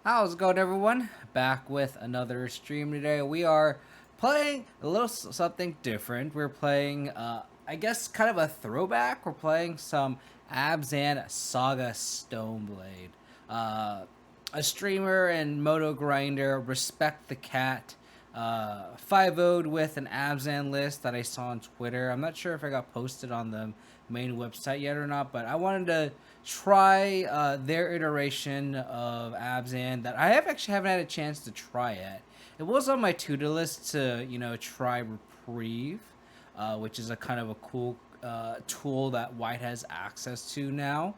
How's it going, everyone? Back with another stream today. We are playing a little something different. We're playing, I guess, kind of a throwback. We're playing some Abzan Saga Stoneblade. Uh, a streamer and moto grinder, Respect the Cat, 5 0'd with an Abzan list that I saw on Twitter. I'm not sure if I got posted on the main website yet or not, but I wanted to try their iteration of Abzan that I haven't had a chance to try yet. It was on my to-do list to try Reprieve, which is a kind of a cool tool that White has access to now.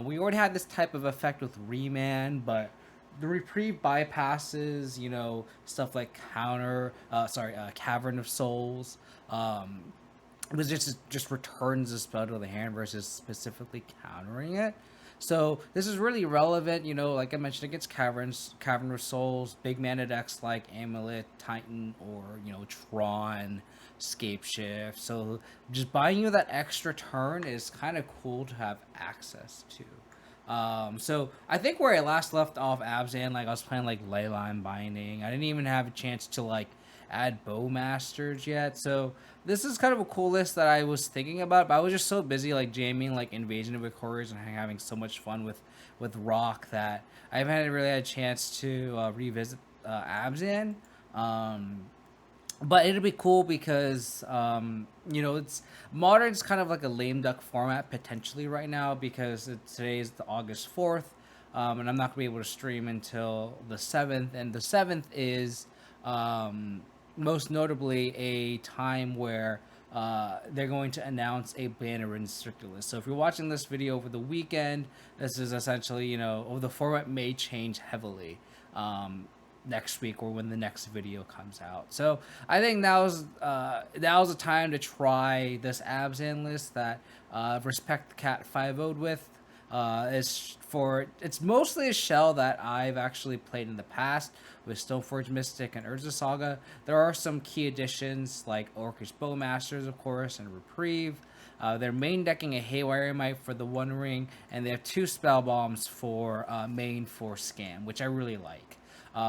We already had this type of effect with Remand, but the Reprieve bypasses, stuff like Cavern of Souls. It was just returns the spell to the hand versus specifically countering it. So this is really relevant, like I mentioned, against Cavern of Souls, big mana decks like Amulet, Titan, or Tron, Scape Shift. So just buying you that extra turn is kind of cool to have access to. So I think where I last left off Abzan, like I was playing like Leyline Binding. I didn't even have a chance to like add Bowmasters yet. So this is kind of a cool list that I was thinking about, but I was just so busy like jamming like Invasion of Aquarius and having so much fun with Rock that I haven't really had a chance to revisit Abzan. Um, but it'll be cool because it's modern's kind of like a lame duck format potentially right now because today is the August 4th, and I'm not gonna be able to stream until the 7th, and the 7th is um, most notably a time where they're going to announce a banner in Circulus. So if you're watching this video over the weekend, this is essentially, the format may change heavily next week or when the next video comes out. So I think now's the time to try this Abzan list that Respect the Cat 5 0'd with. It's mostly a shell that I've actually played in the past with Stoneforge Mystic and Urza Saga. There are some key additions like Orcish Bowmasters, of course, and Reprieve. They're main decking a Haywire Might for the One Ring, and they have 2 Spell Bombs for main for Scam, which I really like.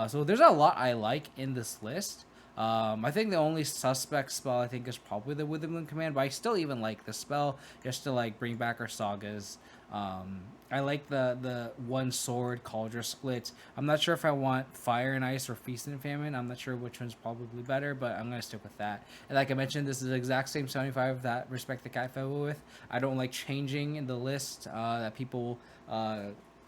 So there's a lot I like in this list. I think the only suspect spell I think is probably the Witherwind Command, but I still even like the spell just to like bring back our sagas. I like the one sword Kaldra split. I'm not sure if I want Fire and Ice or Feast and Famine. I'm not sure which one's probably better, but I'm gonna stick with that. And like I mentioned, this is the exact same 75 that Respect the Cat fell with. I don't like changing in the list that people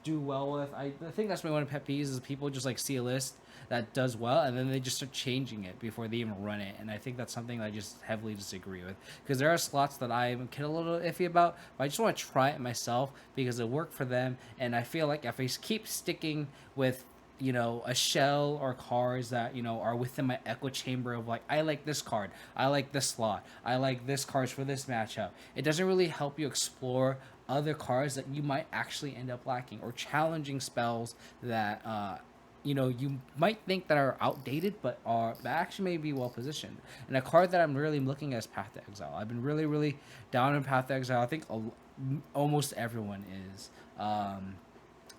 do well with. I think that's my one of pet peeves is people just like see a list that does well and then they just start changing it before they even run it, and I think that's something that I just heavily disagree with because there are slots that I'm a little iffy about, but I just want to try it myself because it worked for them, and I feel like if I keep sticking with a shell or cards that are within my echo chamber of like I like this card, I like this slot, I like this cards for this matchup, it doesn't really help you explore other cards that you might actually end up lacking or challenging spells that you might think that are outdated but actually may be well positioned. And a card that I'm really looking at is Path to Exile. I've been really down in Path to Exile. I think almost everyone is.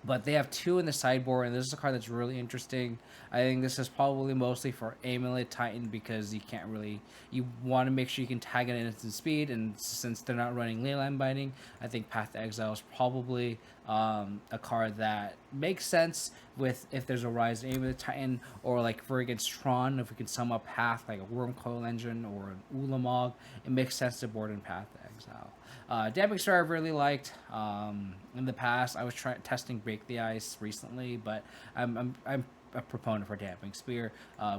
But they have 2 in the sideboard, and this is a card that's really interesting. I think this is probably mostly for Amulet Titan because you want to make sure you can tag it in instant speed, and since they're not running Leyline Binding, I think Path to Exile is probably a card that makes sense with if there's a Rise of Amulet Titan, or like for against Tron, if we can sum up Path like a Wormcoil Engine or an Ulamog, it makes sense to board in Path to Exile. Dabbing Star I've really liked. In the past, I was testing Break the Ice recently, but I'm a proponent for Damping Spear.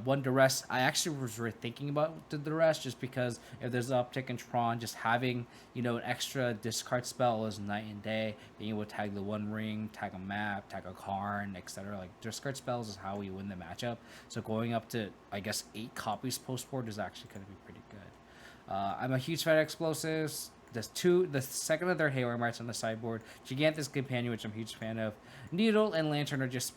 One Duress, I actually was really thinking about the Duress just because if there's an uptick in Tron, just having an extra discard spell is night and day. Being able to tag the One Ring, tag a map, tag a Karn, etc. Like discard spells is how we win the matchup. So going up to I guess 8 copies post board is actually going to be pretty good. I'm a huge fan of Explosives. The second of their Haywire Mites on the sideboard. Gigantus Companion, which I'm a huge fan of. Needle and Lantern are just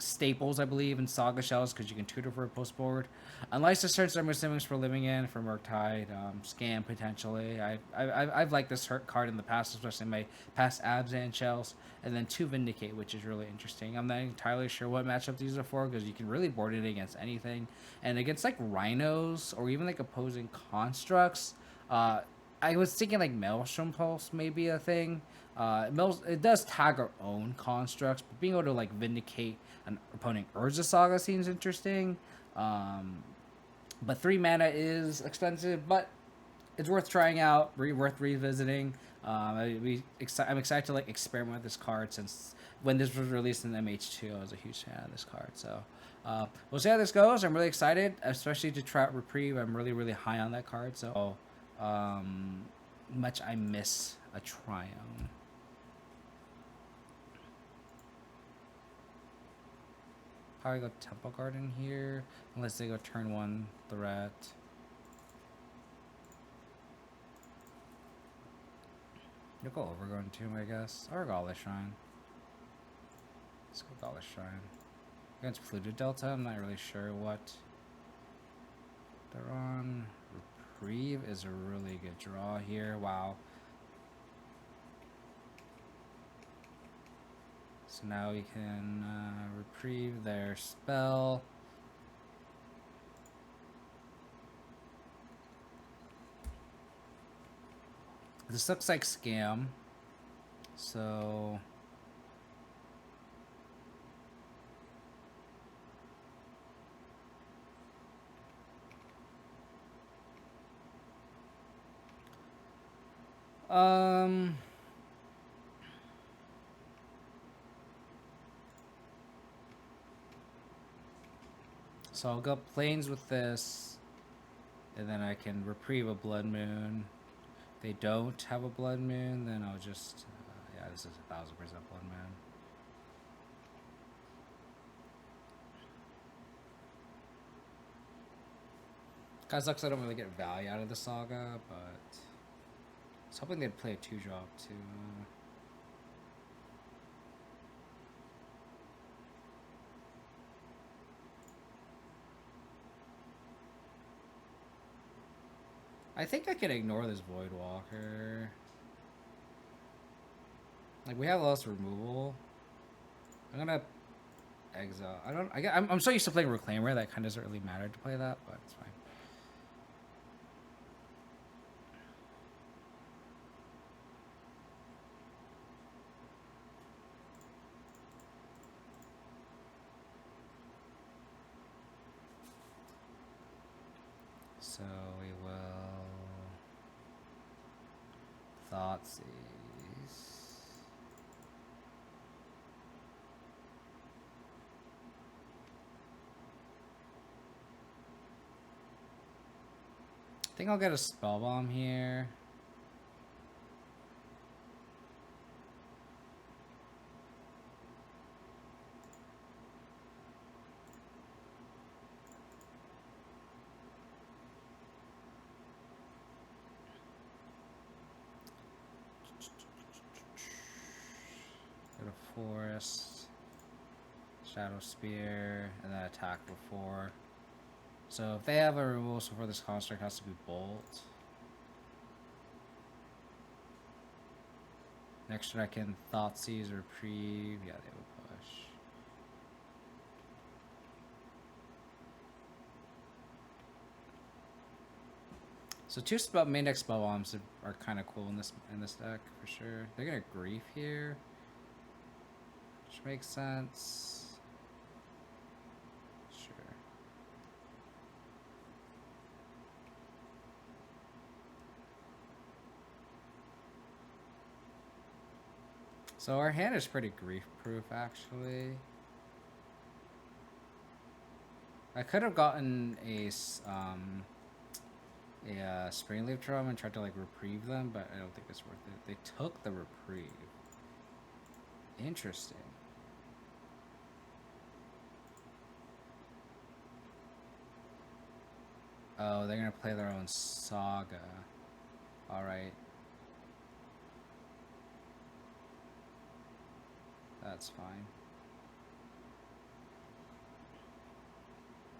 staples, I believe, in Saga Shells because you can tutor for a post board. Unlicensed turns are Simmons for living in, for Murktide, Scam potentially. I've liked this card in the past, especially in my past Abzan Shells. And then 2 Vindicate, which is really interesting. I'm not entirely sure what matchup these are for because you can really board it against anything. And against like Rhinos or even like opposing constructs, I was thinking like Maelstrom Pulse may be a thing. It does tag our own constructs, but being able to like vindicate an opponent Urza Saga seems interesting. But 3 mana is expensive, but it's worth trying out, worth revisiting. I'm excited to like experiment with this card since when this was released in MH2, I was a huge fan of this card. So we'll see how this goes. I'm really excited, especially to try out Reprieve. I'm really, really high on that card. So much I miss a Triumph. Probably go Temple Garden here, unless they go turn 1 threat. You'll go Overgrown Tomb, I guess, or Gaulish Shrine. Let's go Gaulish Shrine. Against Fluted Delta, I'm not really sure what they're on. Reprieve is a really good draw here. Wow. So now we can reprieve their spell. This looks like Scam. So so I'll go Plains with this, and then I can reprieve a Blood Moon. If they don't have a Blood Moon, then I'll just yeah, this is 1000% Blood Moon. Kind of sucks I don't really get value out of the Saga, but I was hoping they'd play a 2-drop too. I think I can ignore this Voidwalker. Like, we have less removal. I'm gonna exile. I'm so used to playing Reclaimer that kind of doesn't really matter to play that, but it's fine. So we will Thoughtseize. I think I'll get a Spell Bomb here. Go to Forest, Shadow Spear, and then attack for 4. So if they have a removal, so for this construct has to be Bolt. Next turn I can Thoughtseize or Reprieve. Yeah, they would push. So 2 main deck spell bombs are kind of cool in this deck for sure. They're gonna Grief here, which makes sense. So our hand is pretty grief-proof, actually. I could have gotten a Springleaf Drum and tried to like reprieve them, but I don't think it's worth it. They took the reprieve. Interesting. Oh, they're gonna play their own Saga. All right. That's fine.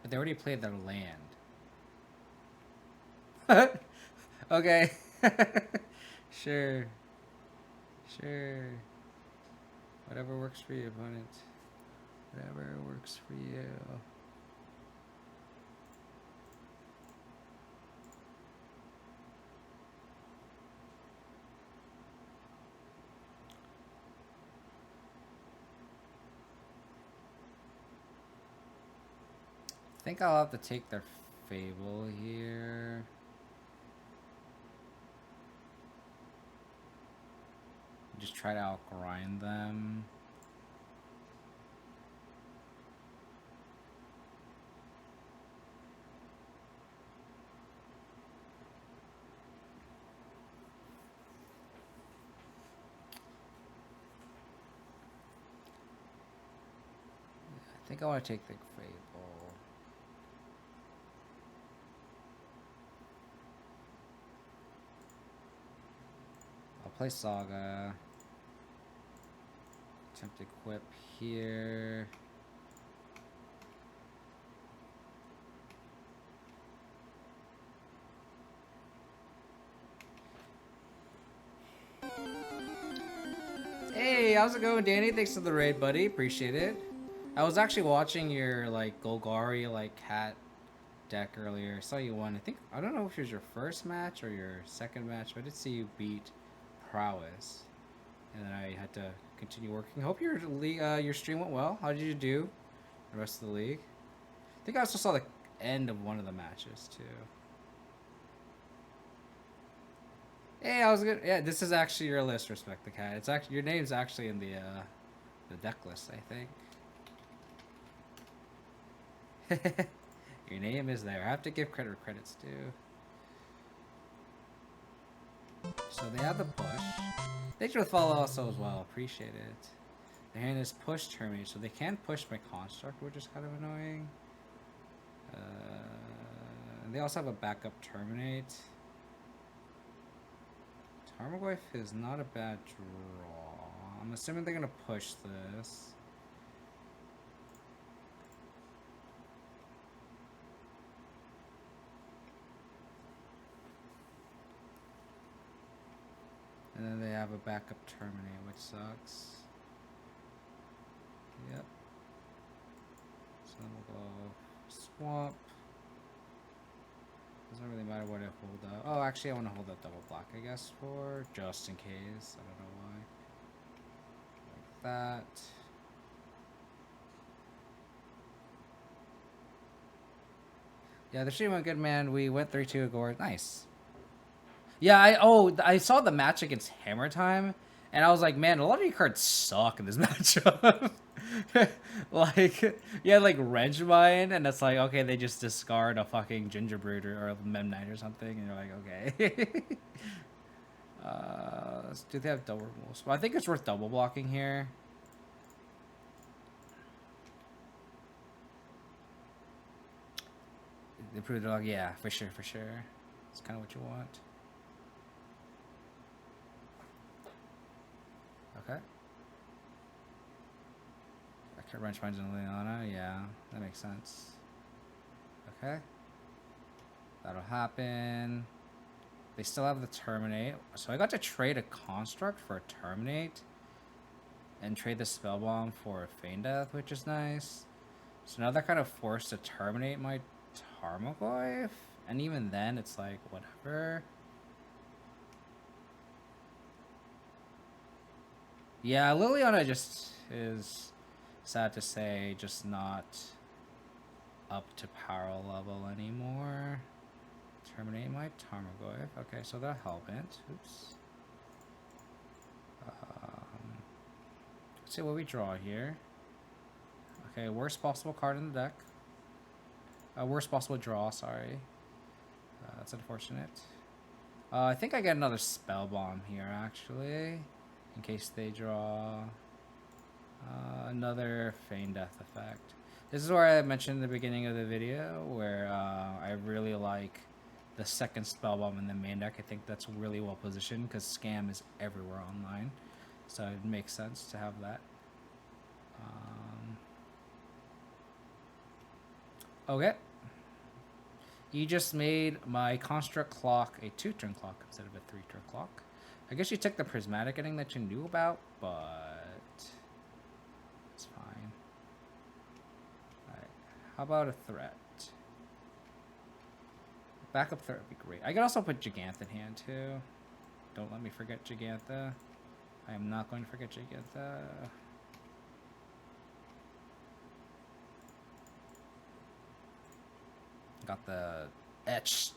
But they already played their land. Okay. Sure. Sure. Whatever works for you, opponent. Whatever works for you. I think I'll have to take their Fable here. Just try to outgrind them. I think I want to take the Fable. I'll play Saga. Attempt to equip here. Hey, how's it going, Danny? Thanks for the raid, buddy. Appreciate it. I was actually watching your like Golgari like cat deck earlier. I saw you won. I don't know if it was your first match or your second match, but I did see you beat Prowess, and then I had to continue working. Hope your league, your stream went well. How did you do? The rest of the league. I think I also saw the end of one of the matches too. Hey, I was good. Yeah, this is actually your list, Respect the Cat. It's actually your name's actually in the deck list, I think. Your name is there. I have to give credit where credit's due. So they have the push. Thanks for the follow also as well. Appreciate it. Their hand is push terminate, so they can't push my construct, which is kind of annoying. And they also have a backup terminate. Tarmogoyf is not a bad draw. I'm assuming they're gonna push this. And then they have a backup terminate, which sucks. Yep. So we'll go swamp. Doesn't really matter what I hold up. Oh, actually, I want to hold up double block, I guess, for just in case. I don't know why. Like that. Yeah, the stream went good, man. We went 3-2 Gore. Nice. Yeah, I saw the match against Hammer Time, and I was like, man, a lot of your cards suck in this matchup. Like, yeah, like Wrench Mine, and it's like, okay, they just discard a fucking Gingerbread or a Mem Knight or something, and you're like, okay. Do they have double rules? Well, I think it's worth double blocking here. They proved it, yeah, for sure, for sure. It's kind of what you want. Okay. I could Wrench Mines and Leona, yeah, that makes sense. Okay. That'll happen. They still have the Terminate. So I got to trade a Construct for a Terminate. And trade the Spellbomb for a Feign Death, which is nice. So now they're kind of forced to terminate my Tarmogoyf. And even then, it's like, whatever. Yeah, Liliana just is, sad to say, just not up to power level anymore. Terminate my Tarmogoyf. Okay, so they're Hellbent. Oops. Let's see what we draw here. Okay, worst possible card in the deck. Worst possible draw, sorry. That's unfortunate. I think I get another Spellbomb here, actually. In case they draw another Feign Death effect. This is where I mentioned in the beginning of the video, where I really like the second Spellbomb in the main deck. I think that's really well positioned, because Scam is everywhere online. So it makes sense to have that. Okay. You just made my construct clock a 2-turn clock instead of a 3-turn clock. I guess you took the prismatic ending that you knew about, but it's fine. Alright. How about a threat? Backup threat would be great. I could also put Gigantha in hand too. Don't let me forget Gigantha. I am not going to forget Gigantha. Got the etch.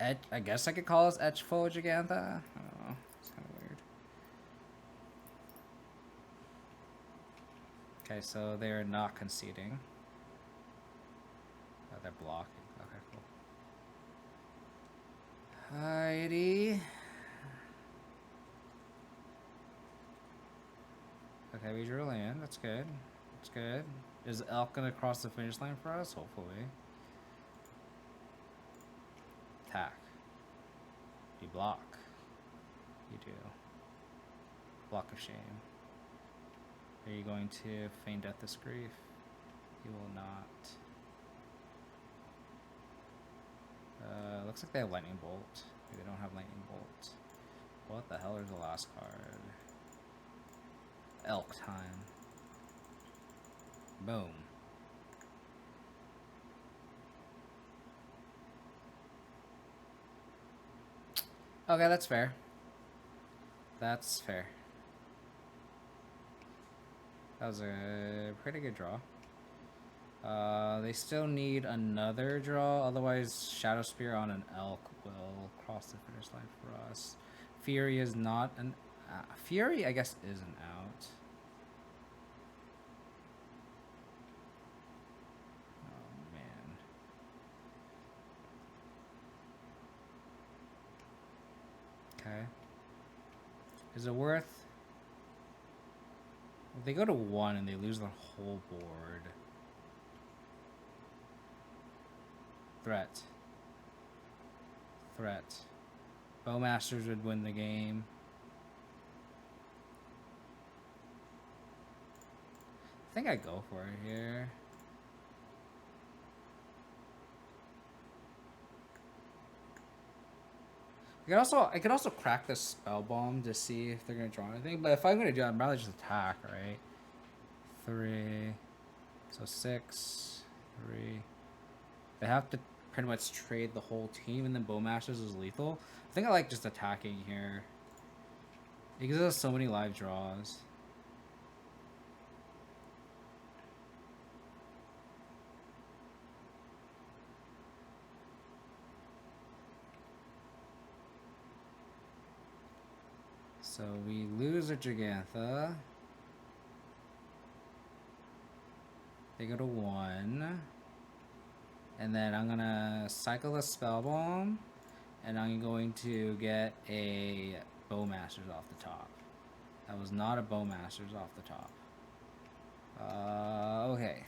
I guess I could call this etch full Gigantha. I don't know. It's kind of weird. Okay, so they're not conceding. Oh, they're blocking. Okay, cool. Alrighty. Okay, we drew land. That's good. That's good. Is Elk gonna cross the finish line for us? Hopefully. Attack. You block. You do. Block of shame. Are you going to feign death this grief? You will not. Looks like they have lightning bolt. Maybe they don't have lightning bolt. What the hell is the last card? Elk time. Boom. Okay, that's fair. That's fair. That was a pretty good draw. They still need another draw, otherwise Shadow Spear on an Elk will cross the finish line for us. Fury is not an... Fury, I guess, is an out. Oh, man. Okay. Is it worth... If they go to 1 and they lose the whole board... Threat. Threat. Bowmasters would win the game. I think I go for it here. I could also crack the spell bomb to see if they're gonna draw anything. But if I'm gonna do it, I'd rather just attack, right? 3. So 6. 3. They have to pretty much trade the whole team, and then Bowmasters is lethal. I think I like just attacking here. It gives us so many live draws. So we lose a Gigantha. They go to 1. And then I'm gonna cycle a Spell Bomb. And I'm going to get a Bowmasters off the top. That was not a Bowmasters off the top. Okay.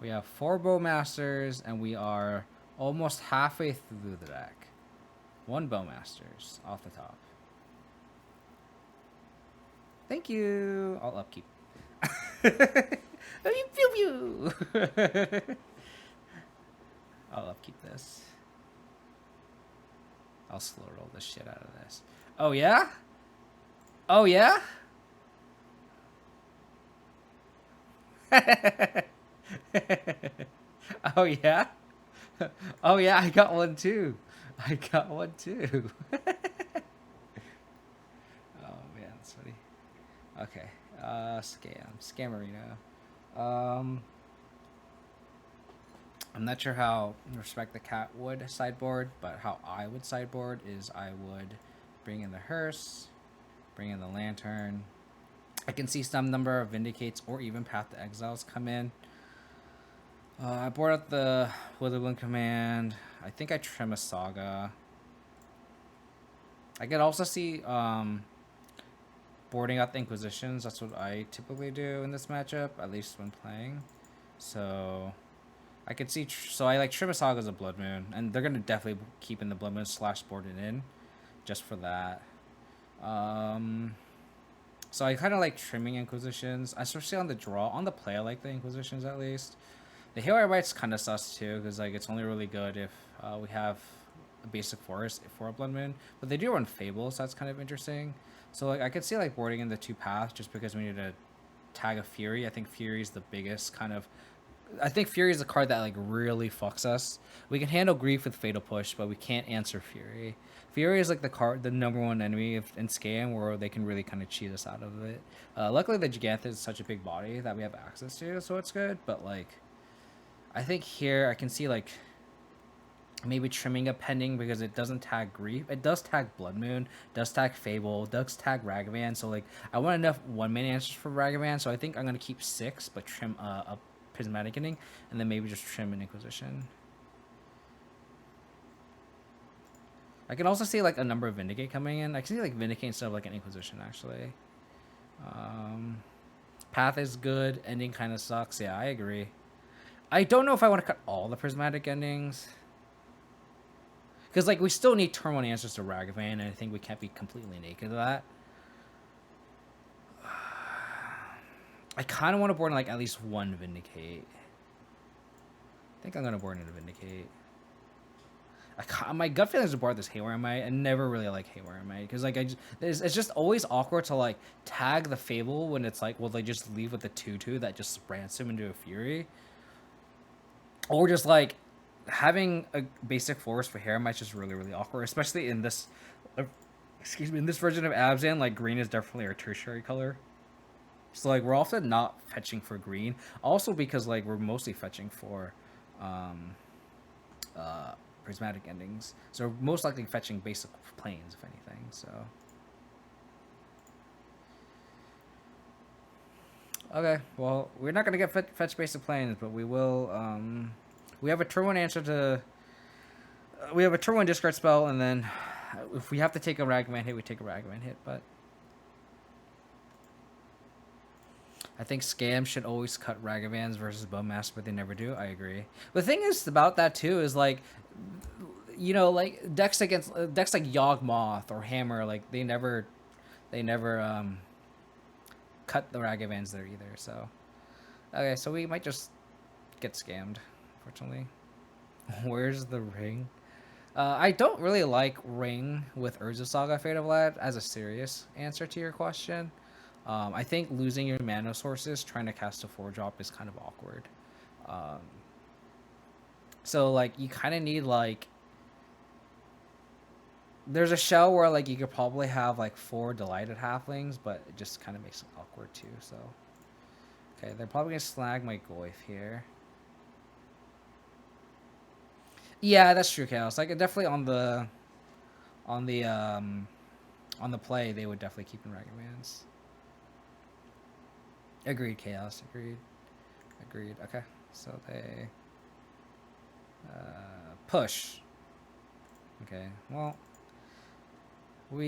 We have 4 Bowmasters, and we are almost halfway through the deck. 1 Bowmasters off the top. Thank you. I'll upkeep. Pew pew. I'll upkeep this. I'll slow roll the shit out of this. Oh yeah? Oh yeah? Oh yeah? Oh yeah, I got one too. I got one too. Oh man, that's funny. Okay. Scammerino. I'm not sure how Respect the Cat would sideboard, but how I would sideboard is I would bring in the hearse, bring in the lantern. I can see some number of Vindicates or even Path to Exiles come in. I board out the Witherwind Command. I think I trim a Saga. I could also see boarding out the Inquisitions. That's what I typically do in this matchup, at least when playing. So I could see, so I like trim a Saga as a Blood Moon, and they're gonna definitely keep in the Blood Moon / board it in, just for that. So I kind of like trimming Inquisitions, especially on the draw. On the play, I like the Inquisitions at least. The Haywire Bite's kind of sus too, because like it's only really good if we have a basic forest for a Blood Moon. But they do run Fables, so that's kind of interesting. So like I could see like boarding in the 2 paths just because we need to tag a Fury. I think Fury is the biggest kind of. I think Fury is a card that like really fucks us. We can handle Grief with Fatal Push, but we can't answer Fury. Fury is like the number 1 enemy in Scam where they can really kind of cheat us out of it. Luckily, the Gigantha is such a big body that we have access to, so it's good. But like, I think here I can see like maybe trimming a pending because it doesn't tag Grief. It does tag Blood Moon, does tag Fable, does tag Ragavan. So like, I want enough 1-mana answers for Ragavan, so I think I'm gonna keep 6, but trim a Prismatic Ending, and then maybe just trim an Inquisition. I can also see like a number of Vindicate coming in. I can see like Vindicate instead of like an Inquisition actually. Path is good. Ending kind of sucks. Yeah, I agree. I don't know if I want to cut all the Prismatic Endings. Because like we still need turn 1 answers to Ragavan, and I think we can't be completely naked to that. I kind of want to board in like at least 1 Vindicate. I think I'm going to board in a Vindicate. My gut feeling is to board this Haywire Might. I never really like Haywire Might because like it's just always awkward to like tag the Fable when it's like, well, they just leave with the 2/2 that just rants him into a Fury, or just like having a basic forest for Haywire Might's just really awkward, especially in this. Excuse me, in this version of Abzan, like green is definitely our tertiary color. So like we're often not fetching for green, also because like we're mostly fetching for Prismatic Endings. So we're most likely fetching basic planes, if anything. So okay, well we're not gonna get fetch basic planes, but we will. We have a turn 1 answer to. We have a turn 1 discard spell, and then if we have to take a Ragavan hit, we take a Ragavan hit, but. I think Scam should always cut Ragavans versus Bowmasters, but they never do. I agree. The thing is about that too is like, you know, like decks like Yawgmoth or Hammer, like they never cut the Ragavans there either. So okay, so we might just get scammed, unfortunately. Where's the ring? I don't really like ring with Urza Saga Fate of Lad as a serious answer to your question. I think losing your mana sources trying to cast a 4-drop is kind of awkward. So like you kind of need like there's a shell where like you could probably have like 4 delighted halflings, but it just kind of makes it awkward too. So okay, they're probably gonna slag my Goyf here. Yeah, that's true, Chaos. Like definitely on the play, they would definitely keep in Ragavans. Agreed, Chaos. Agreed. Okay, so they push. Okay, well, we.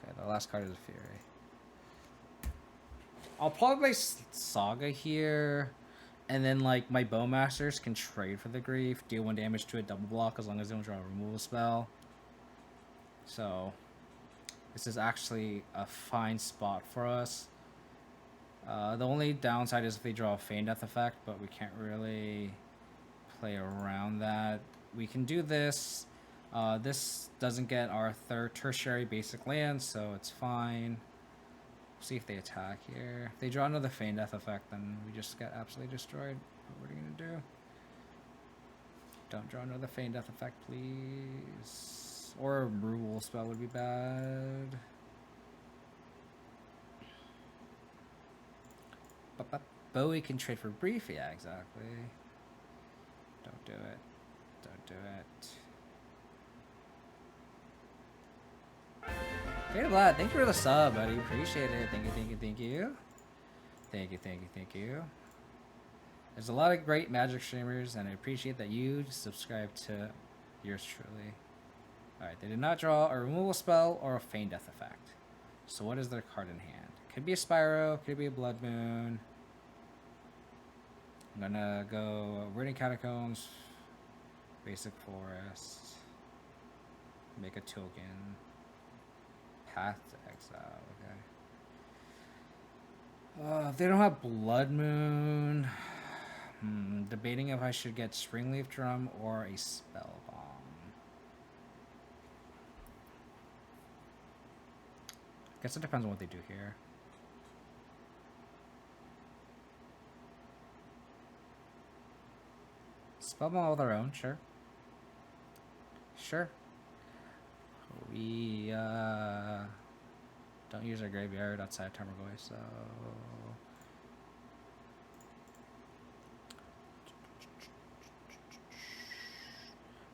Okay, the last card is a Fury. I'll probably play Saga here, and then like my Bowmasters can trade for the Grief, deal 1 damage to a double block as long as they don't draw a removal spell. So this is actually a fine spot for us. The only downside is if they draw a Feign Death effect, but we can't really play around that. We can do this. This doesn't get our tertiary basic land, so it's fine. See if they attack here. If they draw another Feign Death effect, then we just get absolutely destroyed. What are we gonna do? Don't draw another Feign Death effect, please. Or a removal spell would be bad. Bowie can trade for brief. Yeah, exactly. Don't do it. Don't do it. Hey, Vlad, thank you for the sub, buddy. Appreciate it. Thank you. Thank you. There's a lot of great Magic streamers, and I appreciate that you subscribe to yours truly. Alright, they did not draw a removal spell or a Feign Death effect. So what is their card in hand? Could be a Spyro, could be a Blood Moon. I'm gonna go Burning Catacombs, Basic Forest. Make a token. Path to exile. Okay. If they don't have Blood Moon, debating if I should get Springleaf Drum or a Spell Bomb. Guess it depends on what they do here. Spell Bomb all their own, sure. Sure. We don't use our graveyard outside Tarmogoyf, so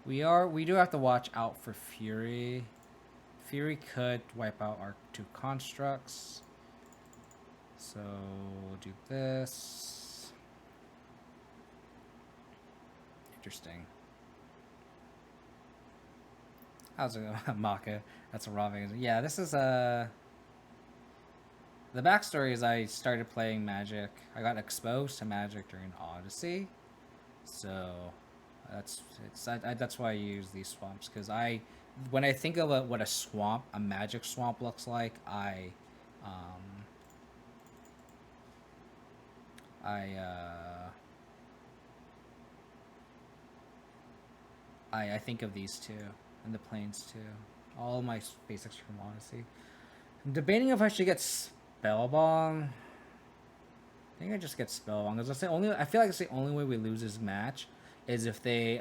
we do have to watch out for Fury. Fury could wipe out our 2 constructs. So we'll do this. Interesting. How's it going? Maka? That's a Raving. Yeah, this is the backstory is I started playing Magic. I got exposed to Magic during Odyssey, so that's why I use these swamps, because when I think of what a Magic swamp looks like, I think of these two. And the planes too. All my basics from Odyssey. I'm debating if I should get Spellbomb. I think I just get Spellbomb, because I feel like it's the only way we lose this match is if they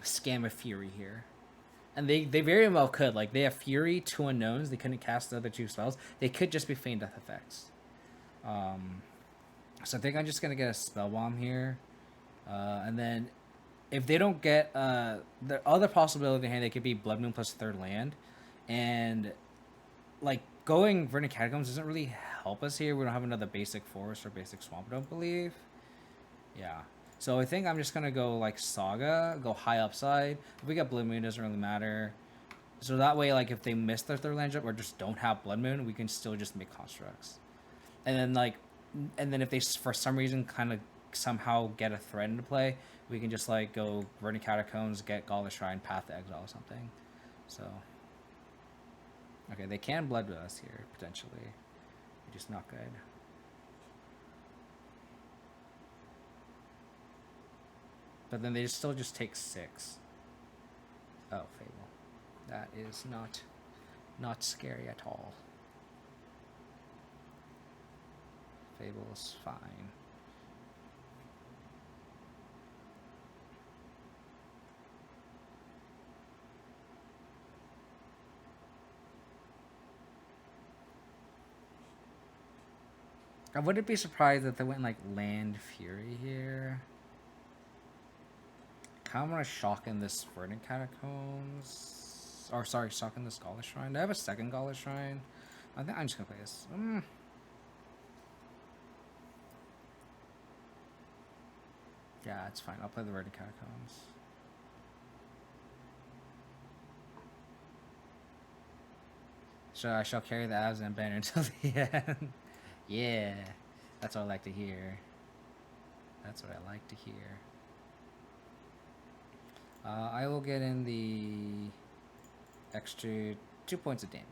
scam a Fury here. And they very well could. Like, they have Fury, 2 unknowns, they couldn't cast the other 2 spells. They could just be Feign Death effects. So I think I'm just gonna get a Spellbomb here. And then if they don't get the other possibility in the hand, they could be Blood Moon plus 3rd land, and like going Verdant Catacombs doesn't really help us here. We don't have another basic forest or basic swamp, I don't believe. Yeah, so I think I'm just gonna go like Saga, go high upside. If we get Blood Moon, doesn't really matter. So that way, like if they miss their 3rd land jump or just don't have Blood Moon, we can still just make constructs. And then if they for some reason kind of somehow get a threat into play, we can just like go Verdant Catacombs, get Gala Shrine, Path to Exile or something. So okay, they can blood with us here potentially. They're just not good. But then they still just take 6. Oh, Fable. That is not scary at all. Fable is fine. I wouldn't be surprised if they went like Land Fury here. Kind of want to shock in this Verdant Catacombs. Or sorry, shock in this Gala Shrine. Do I have a second Gala Shrine? I think I'm just gonna play this. Yeah, it's fine. I'll play the Verdant Catacombs. So I shall carry the Abzan banner until the end. Yeah, that's what I like to hear. That's what I like to hear. I will get in the extra 2 points of damage.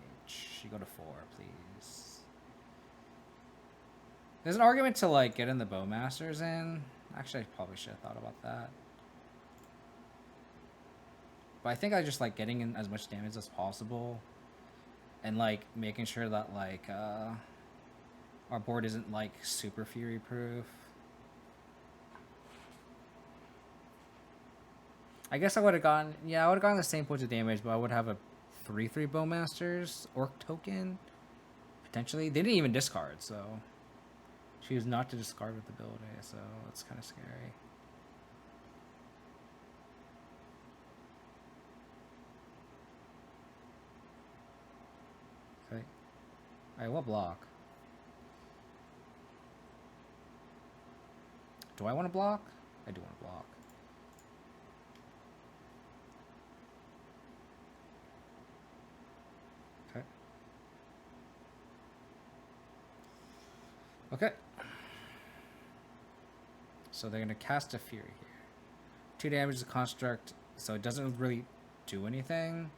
You go to 4, please. There's an argument to like get in the Bowmasters in. Actually, I probably should have thought about that. But I think I just like getting in as much damage as possible, and like making sure that like our board isn't like super Fury proof. I guess I would have gotten, I would have gotten the same points of damage, but I would have a 3/3 Bowmasters Orc token potentially. They didn't even discard, so choose not to discard with ability, so it's kind of scary. Okay. Alright, what block? Do I want to block? I do want to block. Okay. So they're going to cast a Fury here. 2 damage to construct, so it doesn't really do anything.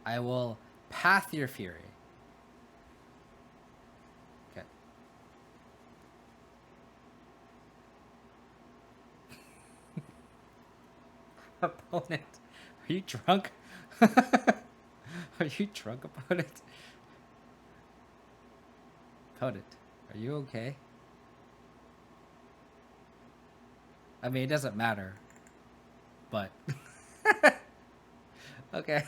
I will path your fury. Okay. Opponent, are you drunk? Are you drunk, opponent? Opponent, are you okay? I mean, it doesn't matter, but okay.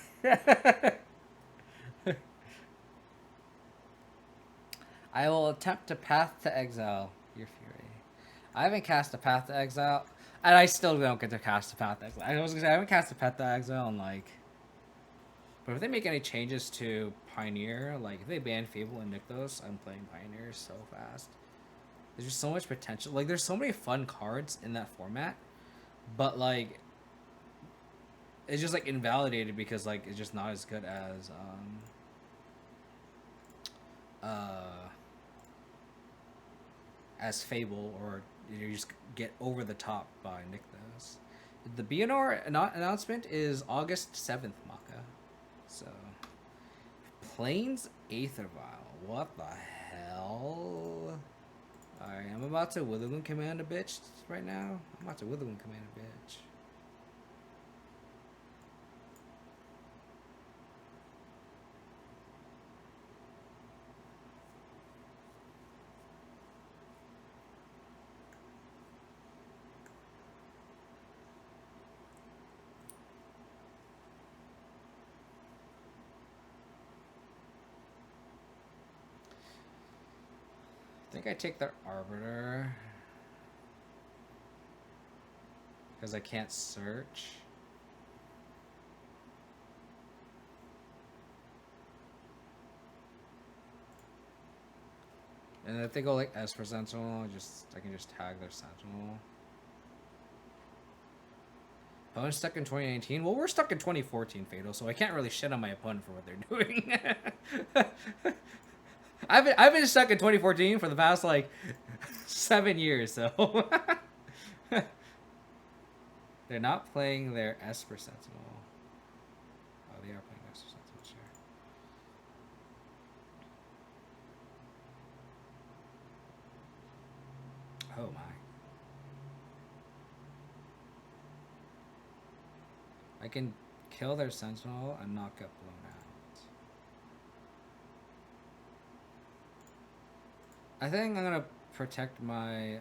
I will attempt to path to exile your fury. I haven't cast a path to exile, and I still don't get to cast a path to exile. I was gonna say I haven't cast a path to exile in like. But if they make any changes to Pioneer, like if they ban Fable and Nykthos, I'm playing Pioneer so fast. There's just so much potential. Like there's so many fun cards in that format, but like it's just like invalidated because like it's just not as good as Fable, or you just get over the top by Nykthos. The BNR announcement is August 7th, Maka. So Plains Aether Vial. What the hell? Alright, I'm about to Witherloon command a bitch right now. I'm about to Witherloon command a bitch. I think I take their Arbiter because I can't search. And if they go like S for Sentinel, I can just tag their Sentinel. Opponent stuck in 2019. Well, we're stuck in 2014, Fatal, so I can't really shit on my opponent for what they're doing. I've been stuck in 2014 for the past like 7 years, so they're not playing their Esper Sentinel. Oh, they are playing Esper Sentinel, sure. Oh my. I can kill their Sentinel and not get blown out. I think I'm gonna protect my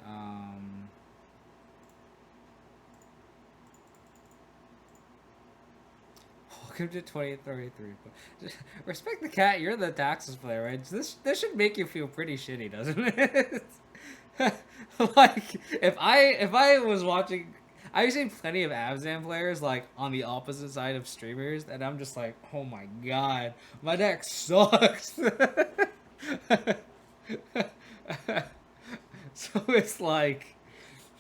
welcome to 2033. Respect the cat, you're the Taxes player, right? This should make you feel pretty shitty, doesn't it? Like if I was watching, I've seen plenty of Abzan players like on the opposite side of streamers, and I'm just like, oh my god, my deck sucks. So it's like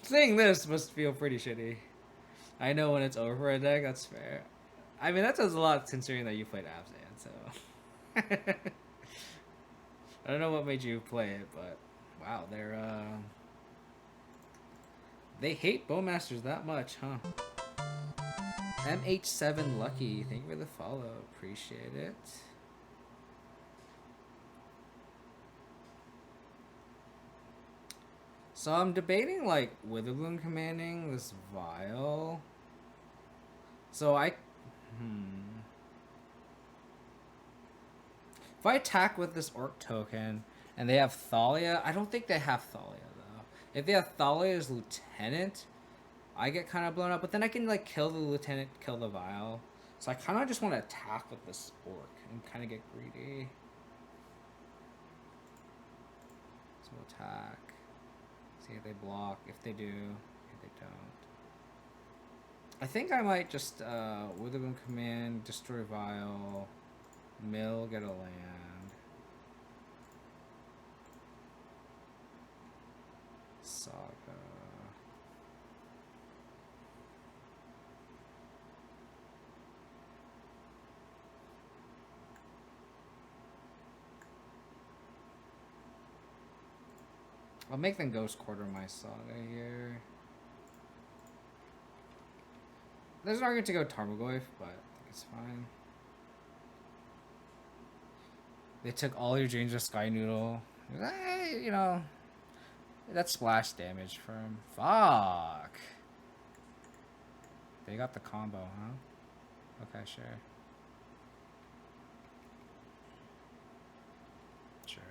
saying this must feel pretty shitty. I know when it's over for a deck, that's fair. I mean, that says a lot considering that you played Abzan, so I don't know what made you play it, but wow, they hate Bowmasters that much, huh? MH7 Lucky, thank you for the follow. Appreciate it. So I'm debating like Witherbloom commanding this Vial. So if I attack with this Orc token and they have Thalia, I don't think they have Thalia though. If they have Thalia's Lieutenant, I get kind of blown up, but then I can like kill the Lieutenant, kill the Vial. So I kind of just want to attack with this Orc and kind of get greedy. So we'll attack. See if they block. If they do, if they don't. I think I might just Witherbloom command, destroy Vial, mill, get a land. Saga. I'll make them Ghost Quarter my Saga here. There's an argument to go Tarmogoyf, but I think it's fine. They took all your Danger Sky Noodle. You know, that's splash damage from. Fuck. They got the combo, huh? Okay, sure. Sure.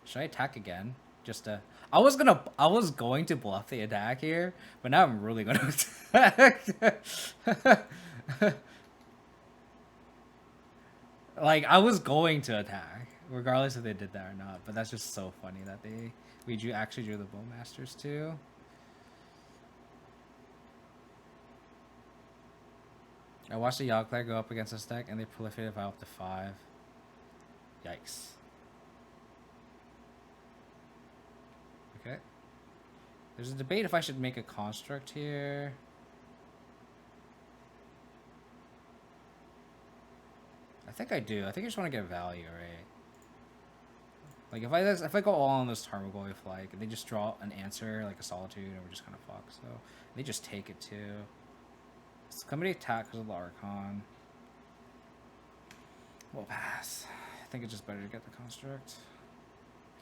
Should I attack again? Just to... I was going to bluff the attack here, but now I'm really gonna attack. Like, I was going to attack, regardless if they did that or not, but that's just so funny that we actually drew the Bowmasters too. I watched the Yacht player go up against this deck, and they proliferated by up to 5. Yikes. Okay. There's a debate if I should make a construct here. I think I do. I think I just want to get value, right? Like, if I go all on this Tarmogoyf, like, they just draw an answer, like a Solitude, and we're just kind of fucked, so... They just take it, too. Somebody attack because of the Archon. We'll pass. I think it's just better to get the construct.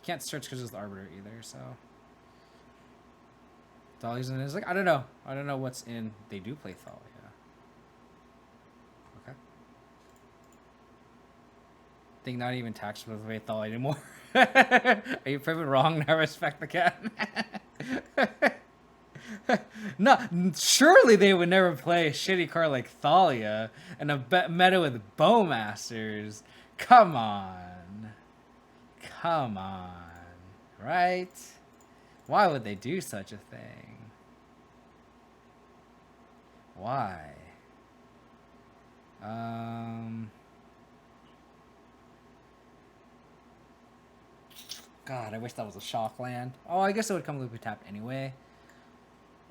I can't search because of the Arbiter either, so... Thalia's in is like, I don't know. I don't know what's in... They do play Thalia. Okay. I think not even taxed with the way Thalia anymore. Are you proven wrong? Now respect the cat. No, surely they would never play a shitty card like Thalia and a meta with Bowmasters. Come on. Come on. Right? Why would they do such a thing? Why? God, I wish that was a shock land. Oh, I guess it would come loopy tapped anyway.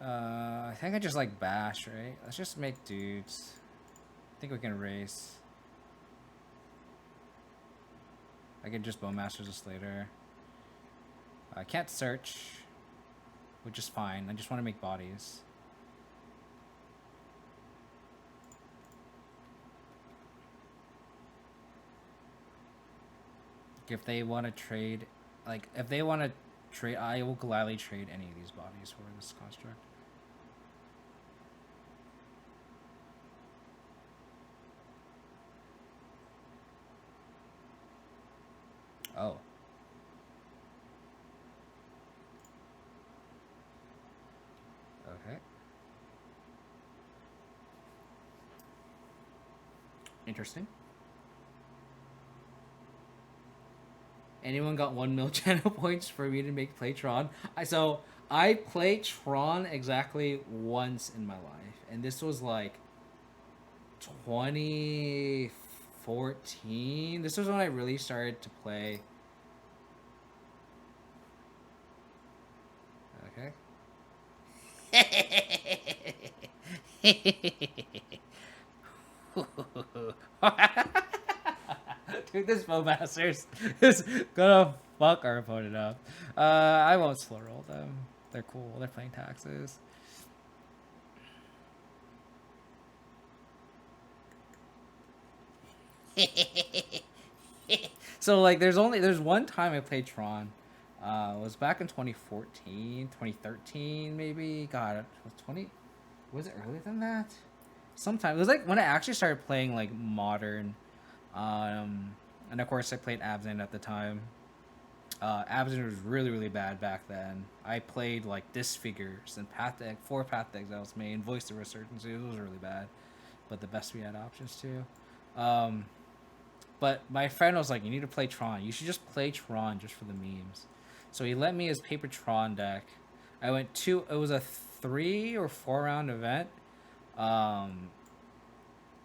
I think I just like bash, right? Let's just make dudes. I think we can race. I can just Bowmasters this later. I can't search, which is fine. I just want to make bodies. If they want to trade, like, if they want to trade, I will gladly trade any of these bodies for this construct. Oh. Okay. Interesting. Anyone got 1 mil channel points for me to make play Tron? I played Tron exactly once in my life, and this was like 2014. This was when I really started to play. Okay. Dude, this Bowmasters is gonna fuck our opponent up. I won't slow roll them. They're cool. They're playing taxes. So like, there's one time I played Tron. It was back in 2014, 2013 maybe. God, was it earlier than that? Sometime. It was like when I actually started playing like modern. And of course I played Abzan at the time. Abzan was really, really bad back then. I played like Disfigures and 4 Path to Exiles main, Voice of Resurgence. It was really bad. But the best we had options too. But my friend was like, you need to play Tron. You should just play Tron just for the memes. So he lent me his paper Tron deck. I went it was a 3 or 4 round event.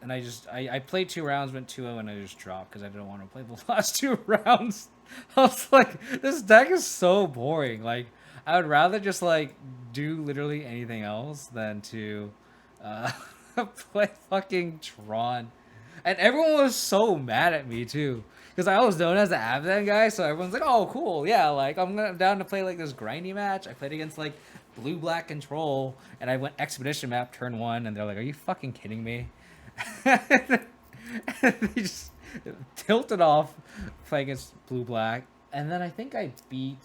And I played 2 rounds, went 2-0, and I just dropped because I didn't want to play the last 2 rounds. I was like, this deck is so boring. Like, I would rather just like do literally anything else than to play fucking Tron. And everyone was so mad at me too, because I was known as the Abzan guy, so everyone's like, oh cool, yeah, like I'm down to play like this grindy match. I played against like blue-black control, and I went Expedition map turn 1, and they're like, are you fucking kidding me? And they just tilted off playing against blue-black. And then I think I beat...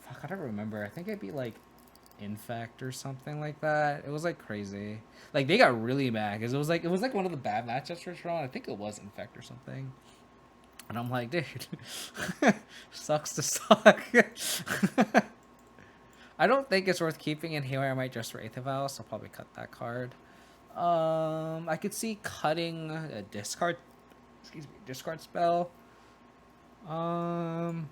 Fuck, I don't remember. I think I beat, like, Infect or something like that. It was, like, crazy. Like, they got really mad because it was like one of the bad matchups for Tron. I think it was Infect or something. And I'm like, dude, sucks to suck. I don't think it's worth keeping in here. I might just Wraith of Owl, so I'll probably cut that card. I could see cutting a discard, discard spell. Don't.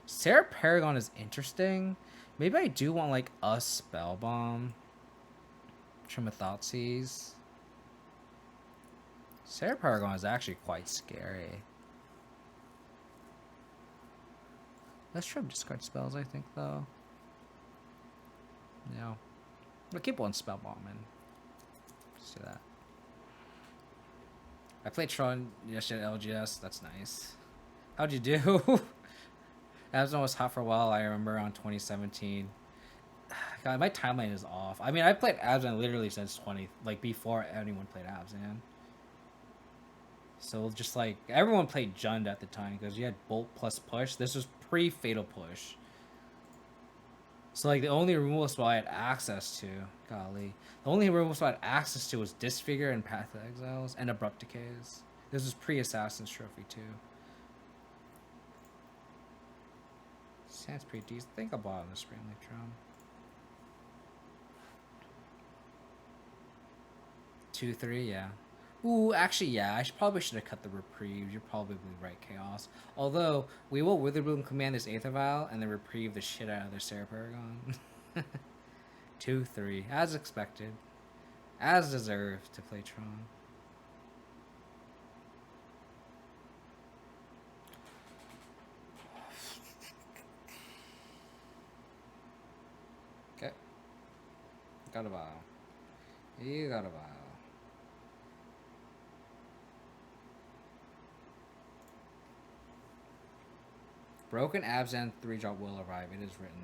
Sarah Paragon is interesting. Maybe I do want like a Spellbomb. Tremathoxes. Sarah Paragon is actually quite scary. Let's try discard spells, I think, though. No. We'll keep one Spellbombing. Let's do that. I played Tron yesterday at LGS. That's nice. How'd you do? Abzan was hot for a while, I remember, on 2017. God, my timeline is off. I mean, I played Abzan literally since like before anyone played Abzan. So just like everyone played Jund at the time because you had Bolt plus Push. This was pre-Fatal Push. So like the only removal spell I had access to, golly, the only removal spell I had access to was Disfigure and Path of Exiles and Abrupt Decays. This was pre-Assassin's Trophy too. Sounds pretty decent. I think I'll bottom the Spring Electron. 2-3, yeah. Ooh, actually, yeah. I probably should have cut the Reprieve. You're probably right, Chaos. Although, we will Witherbloom command this Aether Vial and then Reprieve the shit out of their Sarah Paragon. 2-3, as expected. As deserved to play Tron. Okay. Got a vial. You got a vial. Broken Abzan 3-drop will arrive. It is written.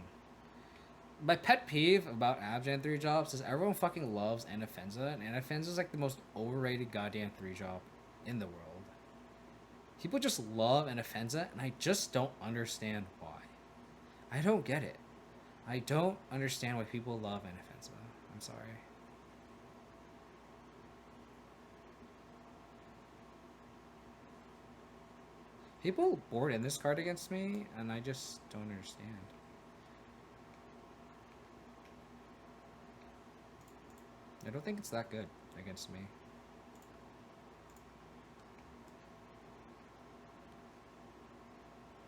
My pet peeve about Abzan 3-drops is everyone fucking loves Anafenza, and Anafenza is like the most overrated goddamn 3-drop in the world. People just love Anafenza, and I just don't understand why. I don't get it. I don't understand why people love Anafenza. I'm sorry. People board in this card against me, and I just don't understand. I don't think it's that good against me.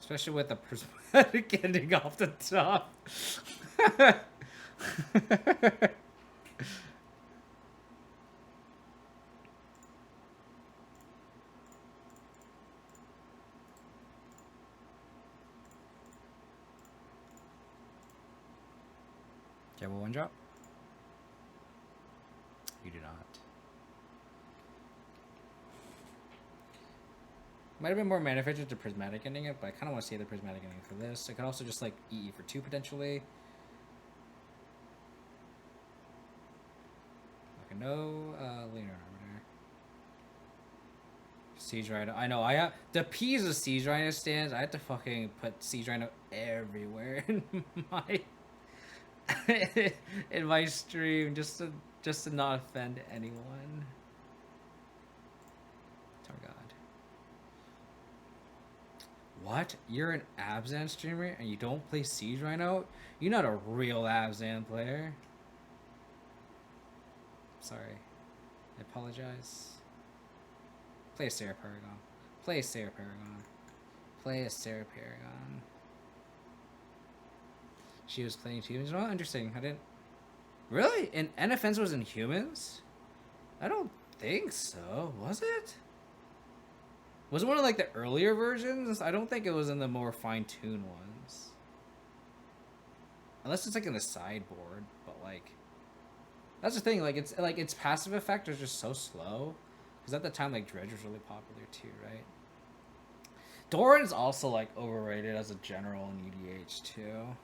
Especially with the prismatic ending off the top. Do you have a 1-drop? You do not. Might have been more mana efficient to prismatic ending it, but I kind of want to see the prismatic ending for this. I could also just like EE for 2 potentially. Okay, no Lunar Arbiter. Siege Rhino. I know, I have the P's of Siege Rhino stands. I had to fucking put Siege Rhino everywhere in my in my stream just to not offend anyone. Oh god. What? You're an Abzan streamer and you don't play Siege Rhino? You're not a real Abzan player. Sorry. I apologize. Play a Sarah Paragon. Play a Sarah Paragon. Play a Sarah Paragon. She was playing humans. Oh, interesting. I didn't... Really? And NFNs was in humans? I don't think so. Was it? Was it one of like the earlier versions? I don't think it was in the more fine-tuned ones. Unless it's like in the sideboard, but like... That's the thing, like its passive effect is just so slow. Because at the time, like, Dredge was really popular too, right? Doran is also like overrated as a general in EDH too.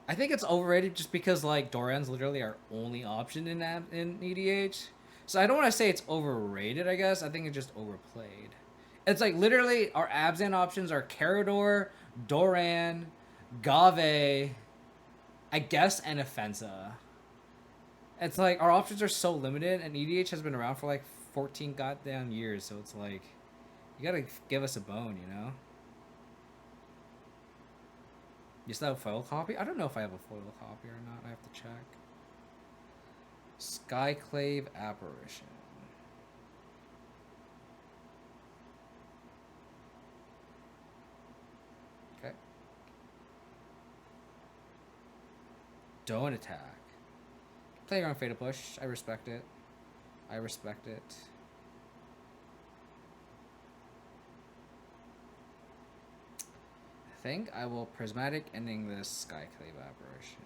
I think it's overrated just because like Doran's literally our only option in EDH. So I don't want to say it's overrated. I guess I think it's just overplayed. It's like literally our Abzan options are Carador, Doran, Gave, I guess, and Offensa. It's like our options are so limited, and EDH has been around for like 14 goddamn years. So it's like you gotta give us a bone, you know. You still have a foil copy? I don't know if I have a foil copy or not. I have to check. Skyclave Apparition. Okay. Don't attack. Playing on Fatal Push. I respect it. I respect it. I think I will Prismatic ending this Skyclave Apparition.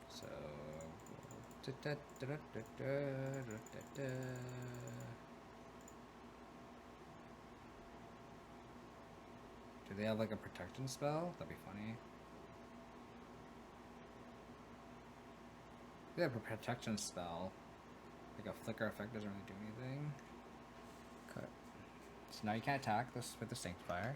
So do they have like a protection spell? That'd be funny. They have a protection spell. Like a flicker effect doesn't really do anything. Okay. So now you can't attack this with the Sanctifier.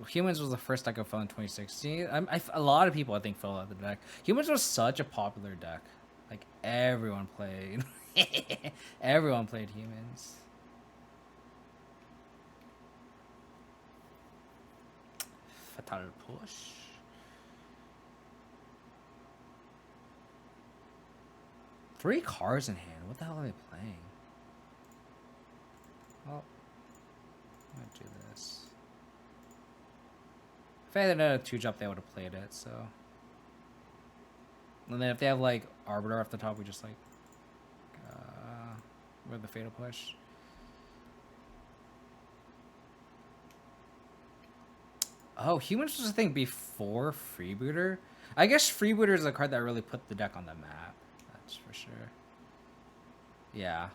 Humans was the first deck I fell in 2016. A lot of people I think fell out of the deck. Humans was such a popular deck. Like everyone played. Everyone played Humans. Fatal Push. Three cards in hand. What the hell are they playing? Well, I'm gonna do this. If I had another 2-drop, they would have played it, so. And then if they have like Arbiter off the top, we just like with the Fatal Push. Oh, Humans was a thing before Freebooter. I guess Freebooter is a card that really put the deck on the map. That's for sure. Yeah.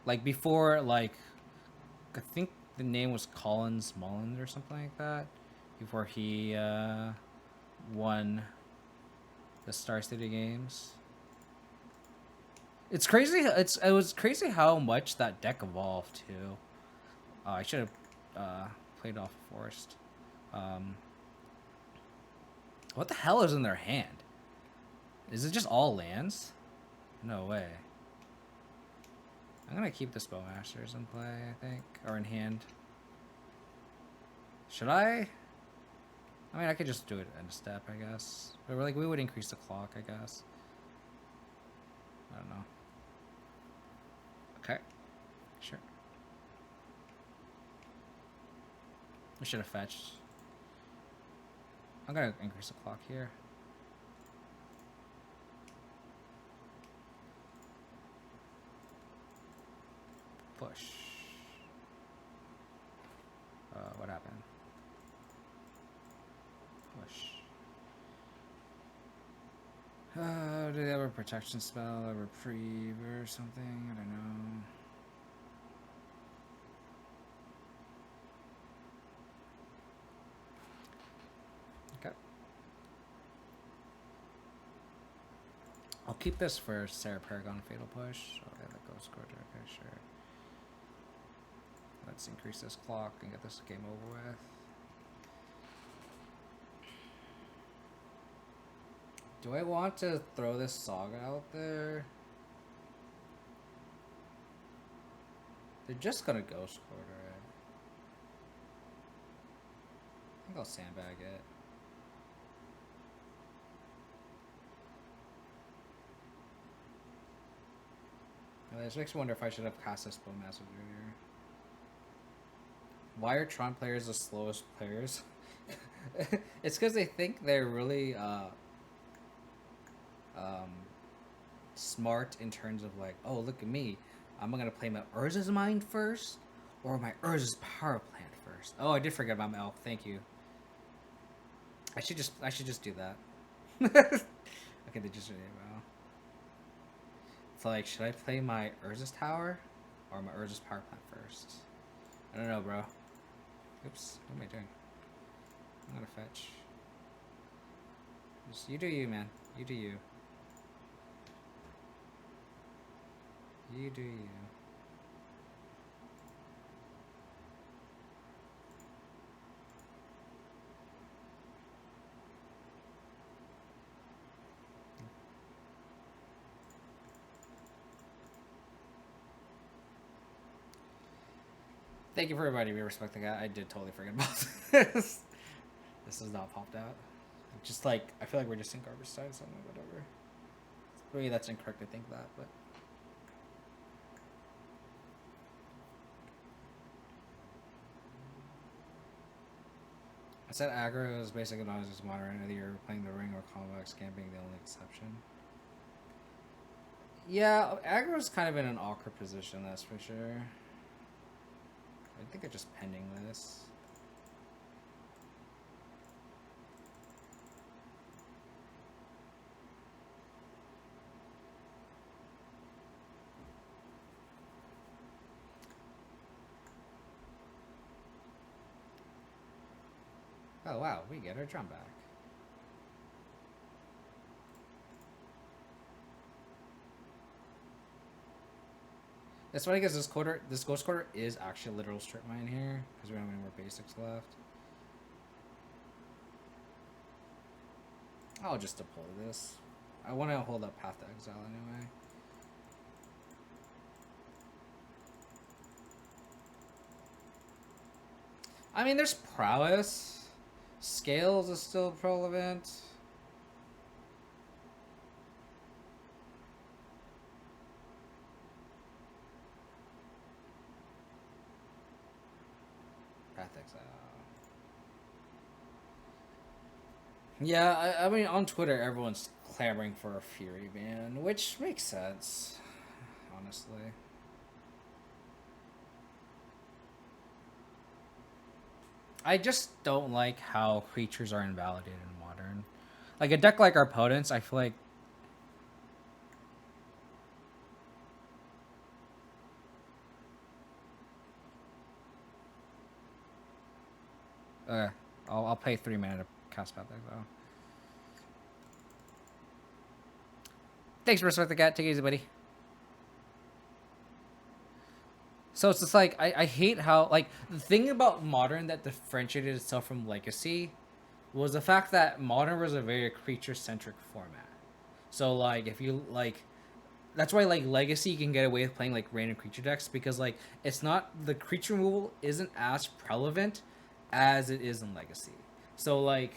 Like before, like, I think the name was Collins Mullins or something like that. Before he won the Star City games. It's crazy. It was crazy how much that deck evolved too. I should have played off Forest. What the hell is in their hand? Is it just all lands? No way. I'm gonna keep the Bowmasters in play, I think, or in hand. Should I? I mean, I could just do it in a step, I guess. But like, we would increase the clock, I guess. I don't know. Okay. Sure. I should have fetched. I'm gonna increase the clock here. Push. What happened? Push. Do they have a protection spell, a reprieve, or something? I don't know. Okay. I'll keep this for Sarah Paragon Fatal Push. Okay, that goes Scorcher. Okay, sure. Let's increase this clock and get this game over with. Do I want to throw this Saga out there? They're just gonna Ghost Quarter it. I think I'll sandbag it. This makes me wonder if I should have cast this Bowmaster earlier. Why are Tron players the slowest players? It's because they think they're really smart in terms of like, oh, look at me. I'm gonna play my Urza's Mind first or my Urza's Power Plant first. Oh, I did forget about my elf. Thank you. I should just do that. Okay, they just well. like, should I play my Urza's Tower or my Urza's Power Plant first? I don't know, bro. Oops, what am I doing? I'm gonna fetch. Just, you do you, man. You do you. You do you. Thank you for everybody. We respect the guy. I did totally forget about this. This has not popped out. Just like, I feel like we're just in garbage time, so whatever. Maybe that's incorrect to think that, but. I said aggro is basically not as modern, whether you're playing the ring or convex, camping the only exception. Yeah, aggro's kind of in an awkward position, that's for sure. I think I'm just pending this. Oh wow, we get our drum back. That's funny because this ghost quarter is actually a literal strip mine here because we don't have any more basics left. I'll just deploy this. I want to hold up Path to Exile anyway. I mean, there's prowess. Scales is still relevant. Path Exile. Yeah, I mean, on Twitter, everyone's clamoring for a Fury ban, which makes sense, honestly. I just don't like how creatures are invalidated in Modern. Like, a deck like our opponents, I feel like... I'll pay 3 mana to cast Path Exile. Thanks for respect the cat. Take it easy, buddy. So it's just like, I hate how, like, the thing about Modern that differentiated itself from Legacy was the fact that Modern was a very creature-centric format. So, like, if you, like, that's why, like, Legacy you can get away with playing, like, random creature decks because, like, it's not, the creature removal isn't as prevalent as it is in Legacy. So, like,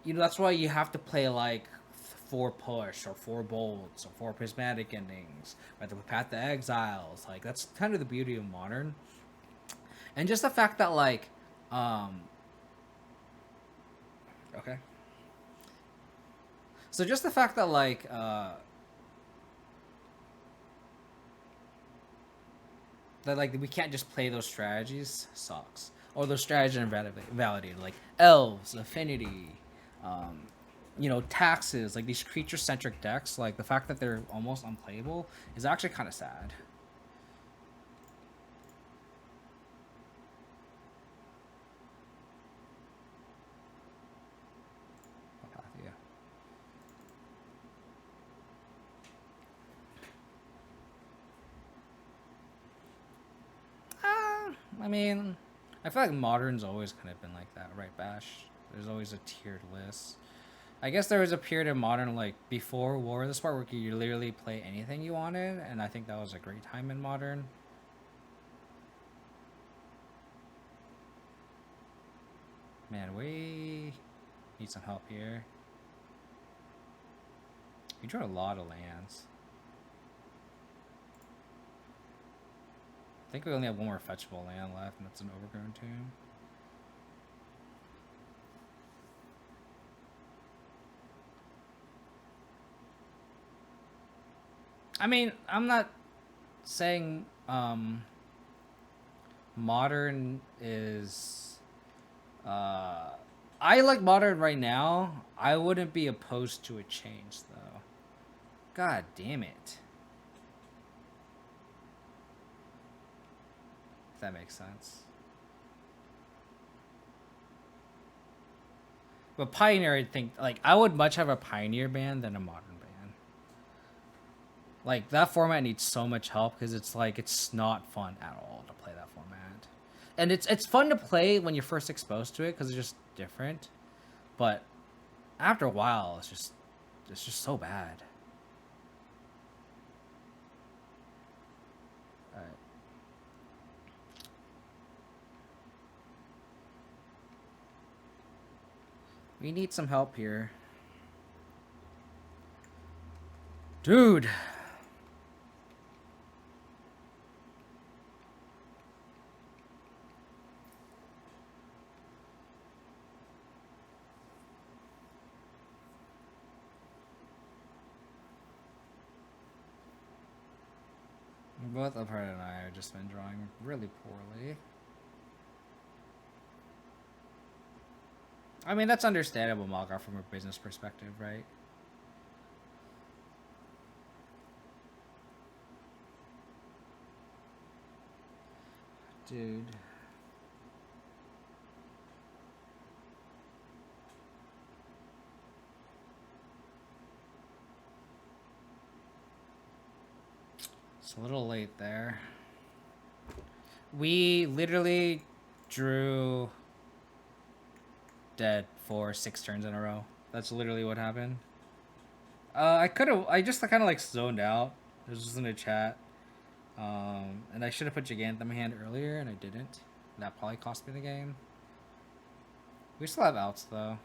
you know, that's why you have to play, like, 4 push or 4 bolts or 4 prismatic endings, right? The Path to Exiles, like that's kind of the beauty of Modern, and just the fact that like, okay, so just the fact that like, that like we can't just play those strategies sucks, or those strategies are invalidated, like elves, affinity, you know, taxes, like these creature-centric decks, like the fact that they're almost unplayable is actually kind of sad. I mean, I feel like Modern's always kind of been like that, right, Bash? There's always a tiered list. I guess there was a period in Modern, like, before War of the Spark, where you literally play anything you wanted, and I think that was a great time in Modern. Man, we need some help here. We drew a lot of lands. I think we only have one more fetchable land left, and that's an Overgrown Tomb. I mean, I'm not saying Modern is... I like Modern right now. I wouldn't be opposed to a change, though. God damn it. If that makes sense. But Pioneer, I think, like, I would much have a Pioneer ban than a Modern ban. Like, that format needs so much help because it's like, it's not fun at all to play that format. And it's fun to play when you're first exposed to it because it's just different. But after a while, it's just so bad. Alright. We need some help here. Dude! Both Upright and I have just been drawing really poorly. I mean, that's understandable, Malgar, from a business perspective, right? Dude. It's a little late there. We literally drew dead for 6 turns in a row. That's literally what happened. I just kind of like zoned out. It was just in a chat. And I should have put Gigant in my hand earlier, and I didn't. That probably cost me the game. We still have outs, though.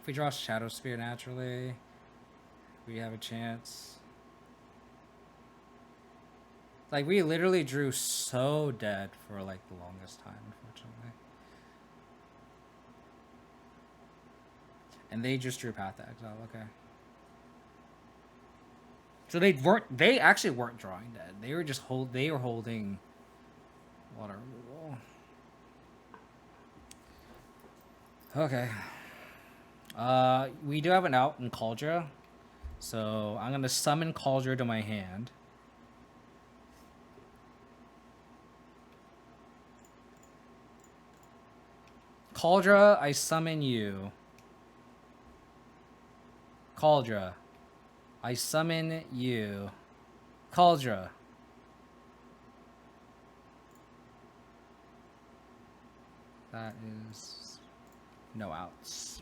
If we draw Shadow Spear naturally, we have a chance. Like, we literally drew so dead for, like, the longest time, unfortunately. And they just drew Path to Exile, okay. So they actually weren't drawing dead. They were just holding water removal. Okay. We do have an out in Kaldra. So I'm gonna summon Kaldra to my hand. Kaldra, I summon you. Kaldra, I summon you. Kaldra. That is no outs.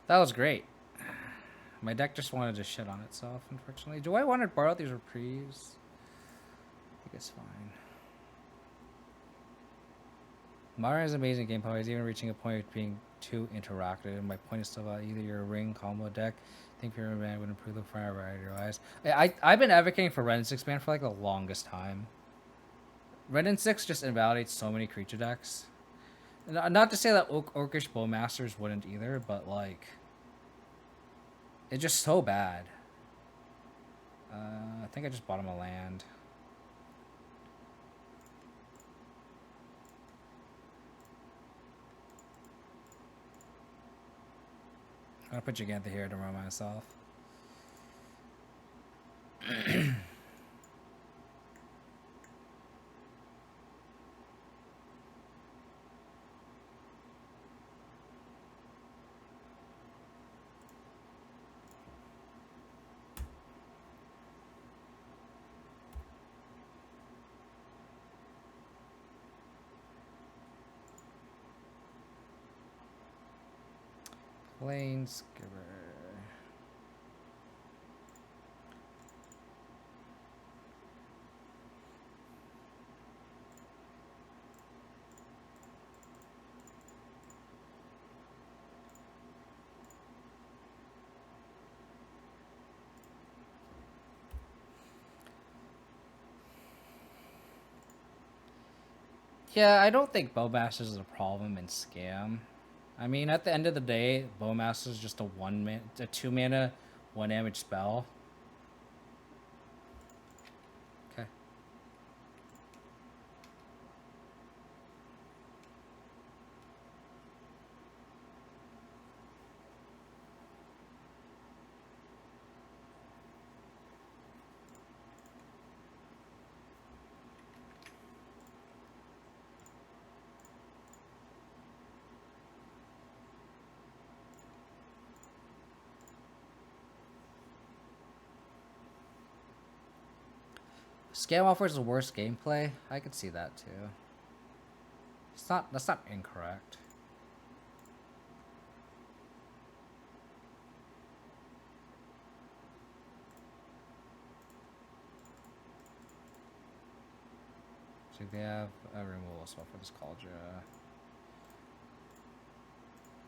That was great. My deck just wanted to shit on itself, unfortunately. Do I want to borrow these reprieves? I think it's fine. Mara has amazing game power. He's even reaching a point of being too interactive. My point is still either your ring combo deck. I think Pyramid Man would improve the fire variety wise. I've been advocating for Red and 6 man for like the longest time. Red and 6 just invalidates so many creature decks. Not to say that Orcish Bowmasters wouldn't either, but like it's just so bad. I think I just bought him a land. I'm gonna put Gigantha here to run myself. Planesgiver. Yeah, I don't think Bowmasters is a problem in Scam. I mean, at the end of the day, Bowmaster is just a 2 mana, 1 damage spell. Okay. Scam offers the worst gameplay. I could see that too. It's not. That's not incorrect. So they have a removal spell for this Kaldra.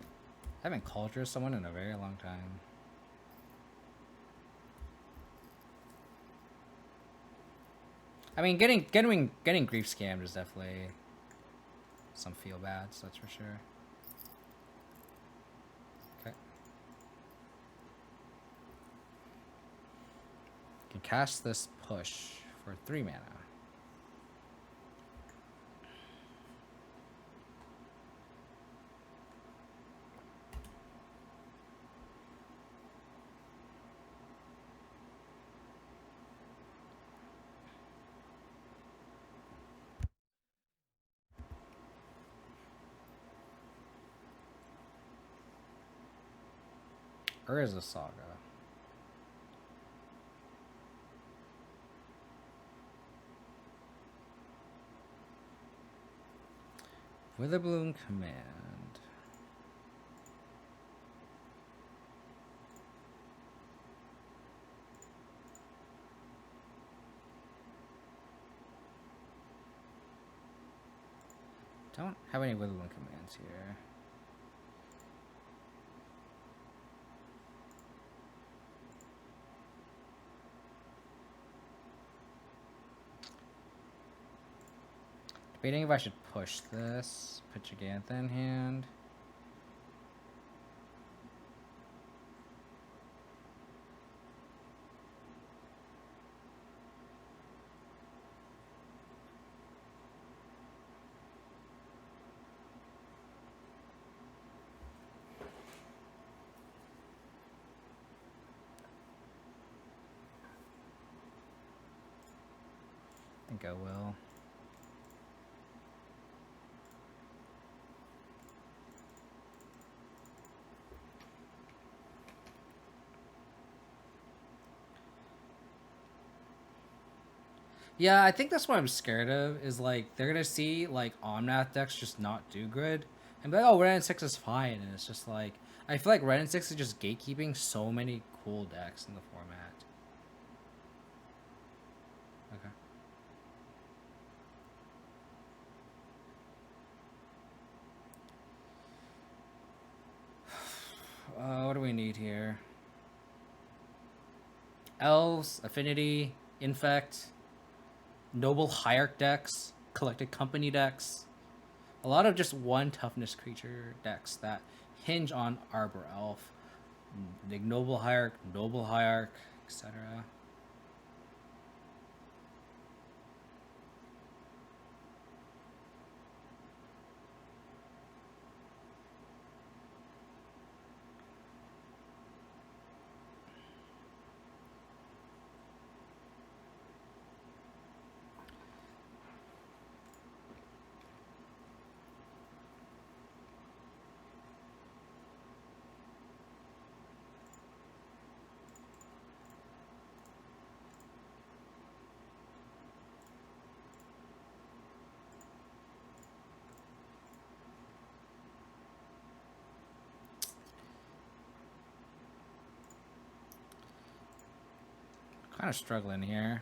I haven't Kaldra someone in a very long time. I mean, getting grief scammed is definitely some feel bads, that's for sure. Okay. Can cast this push for 3 mana. Urza Saga. Witherbloom Command. Don't have any Witherbloom commands here. Debating if I should push this. Put Gigantha in hand. I think I will. Yeah, I think that's what I'm scared of, is like they're gonna see like Omnath decks just not do good and be like, oh, Red and 6 is fine, and it's just like I feel like Red and 6 is just gatekeeping so many cool decks in the format. Okay. What do we need here? Elves, Affinity, Infect, Noble Hierarch decks, Collected Company decks. A lot of just one toughness creature decks that hinge on Arbor Elf. Big Noble Hierarch, etc. Kind of struggling here.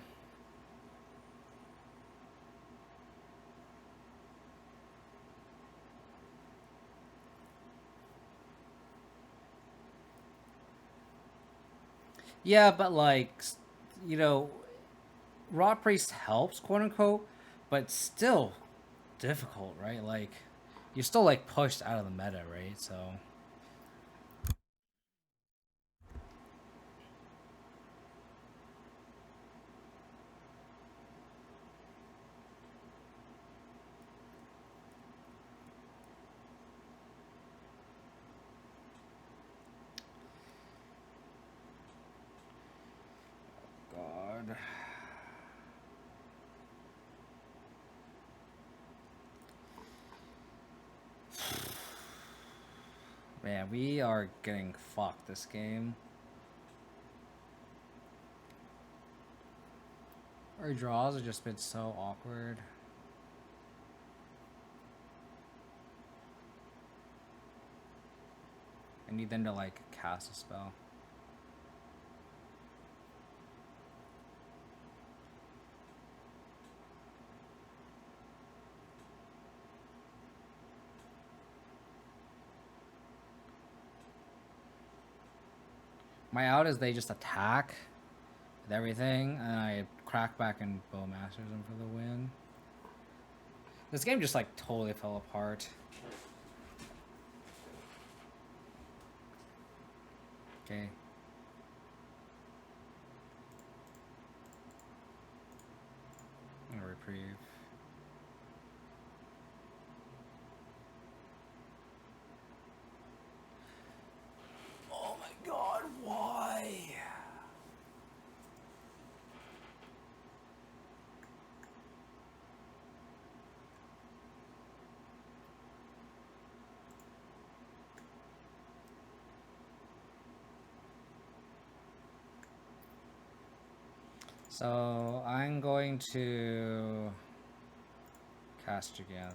Yeah, but like, you know, Raw Priest helps, quote unquote, but still difficult, right? Like, you're still like pushed out of the meta, right? So. God. Man, we are getting fucked this game. Our draws have just been so awkward. I need them to like cast a spell. My out is they just attack with everything, and I crack back and Bowmasters them for the win. This game just like totally fell apart. Okay. I'm gonna reprieve. Oh my god, why? So I'm going to cast together.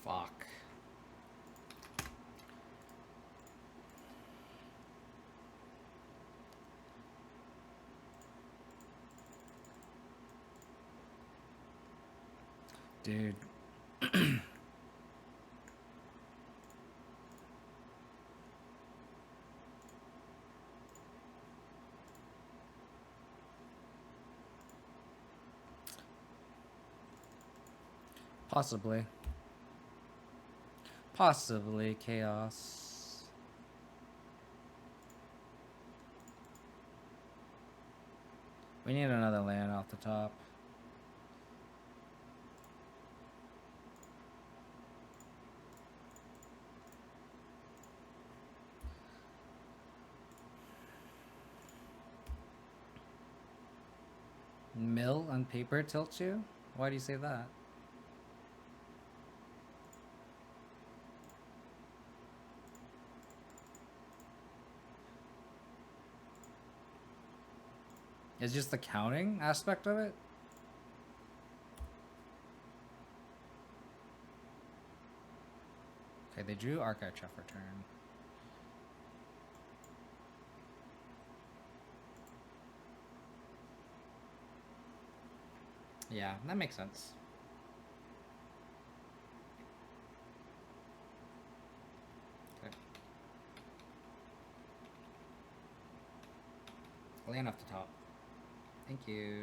Fuck. Dude. Possibly. Possibly chaos. We need another land off the top. Mill on paper tilts you? Why do you say that? It's just the counting aspect of it? Okay, they drew Archive Chef for turn. Yeah, that makes sense. Okay. Land off the top. Thank you.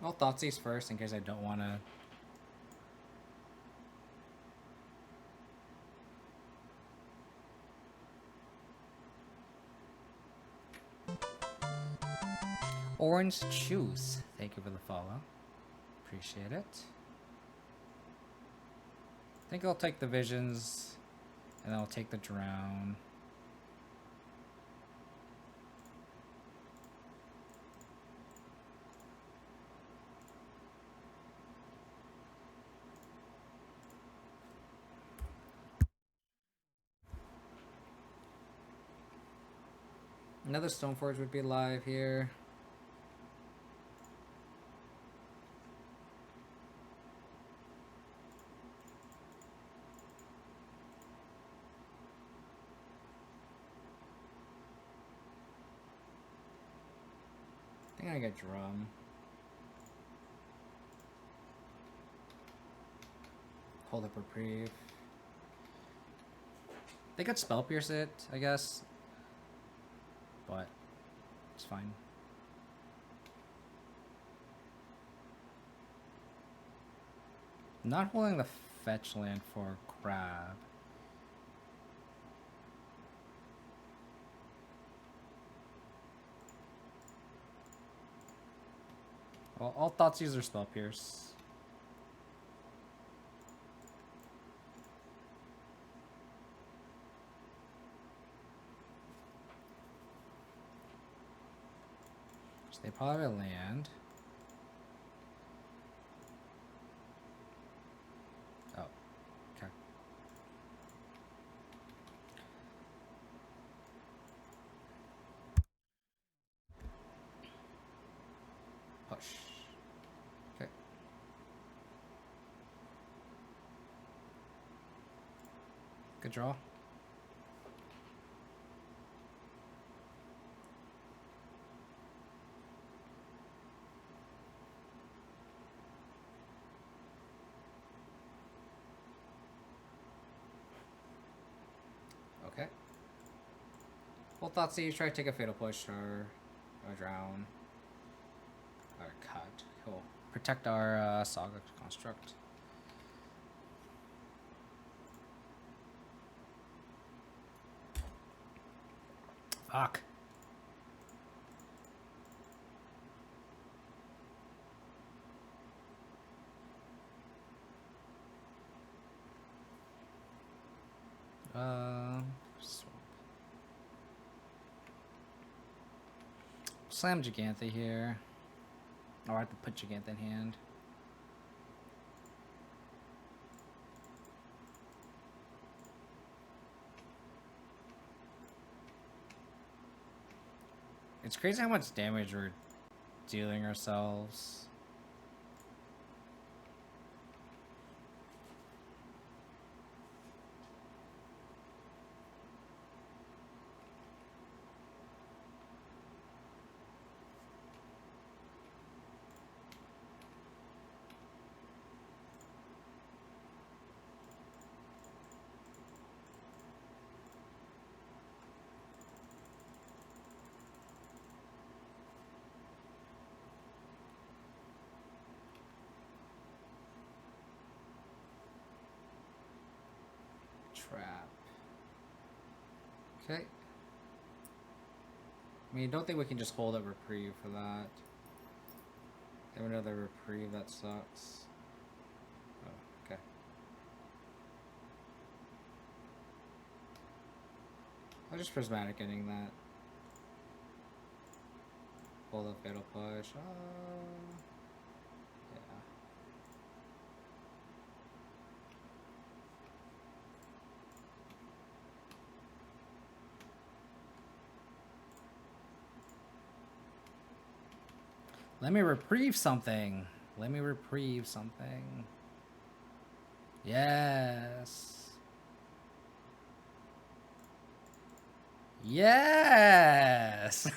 Well, Thoughtseize first in case I don't want to. Orange Juice. Thank you for the follow. Appreciate it. I think I'll take the Visions, and then I'll take the Drown. Another Stoneforge would be live here. I think I get Drum. Hold up Reprieve. They could Spell Pierce it, I guess. But it's fine. Not holding the fetch land for crab. Well, all Thoughtseize are spell pierce. So they probably have a land. Oh, okay. Push. Okay. Good draw. Okay. Well, Thoughtseize, try to take a fatal push or drown. Or cut. Cool. Protect our Saga construct. Fuck. Swamp. Slam Gigantha here. Or I have to put Gigantha in hand. It's crazy how much damage we're dealing ourselves. Trap. Okay. I mean, don't think we can just hold a reprieve for that. Have another reprieve, that sucks. Oh, okay. I'll just prismatic ending that. Pull the fatal push. Yeah. Let me reprieve something. Let me reprieve something. Yes. Yes.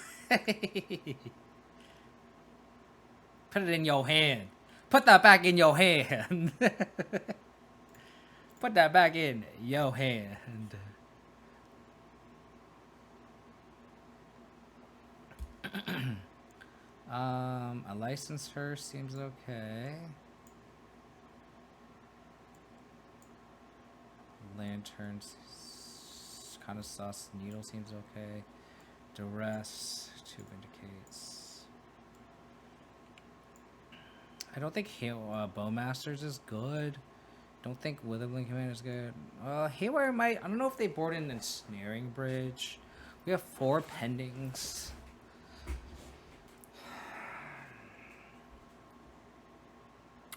Put it in your hand. Put that back in your hand. Put that back in your hand. A license her seems okay. Lanterns kind of sus. Needle seems okay. Duress, 2 indicates. I don't think Bowmasters is good. Don't think Withering Command is good. Haywire might. I don't know if they board in Ensnaring Bridge. We have 4 pendings.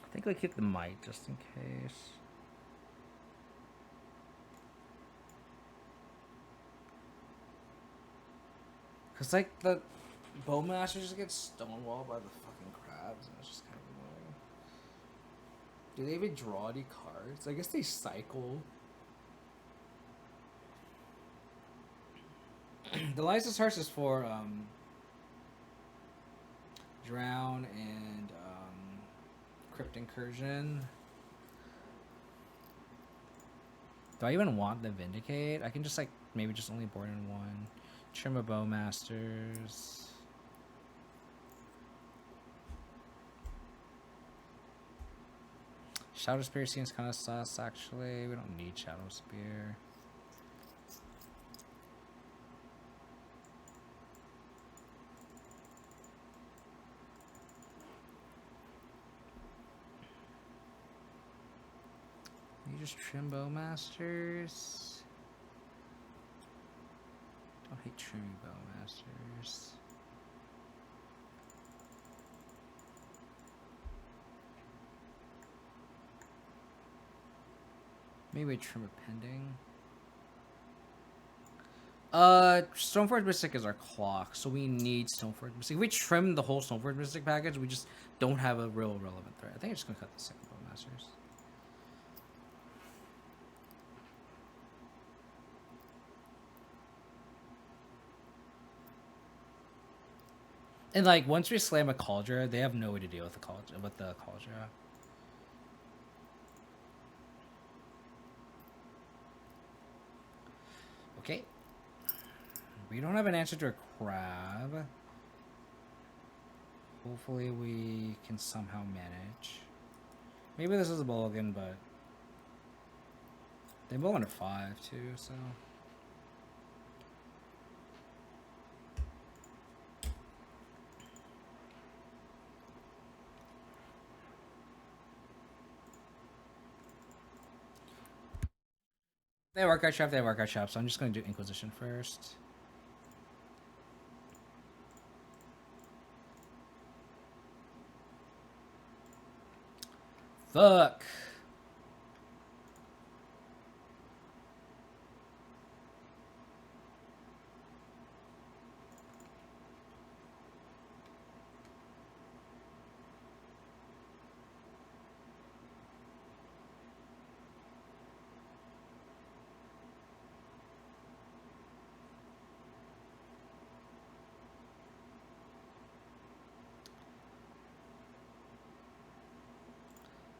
I think we keep the might just in case. Cause like the Bowmasters just get stonewalled by the fucking crabs, and it's just kind of annoying. Do they even draw any cards? I guess they cycle. The license hearse is for drown and crypt incursion. Do I even want the vindicate? I can just like maybe just only board in 1. Trim of Bowmasters. Shadow Spear seems kind of sus, actually. We don't need Shadow Spear. You just trim Bowmasters. Don't hate trimming Bowmasters. Maybe trim a pending. Stoneforge Mystic is our clock, so we need Stoneforge Mystic. If we trim the whole Stoneforge Mystic package, we just don't have a real relevant threat. I think I'm just gonna cut the second Bowmasters. And like once we slam a Kaldra, they have no way to deal with the Kaldra. Okay. We don't have an answer to a crab. Hopefully we can somehow manage. Maybe this is a mulligan, but they mulligan to 5 too, so. They have Archive Trap, they have Archive Trap, so I'm just gonna do Inquisition first. Fuck.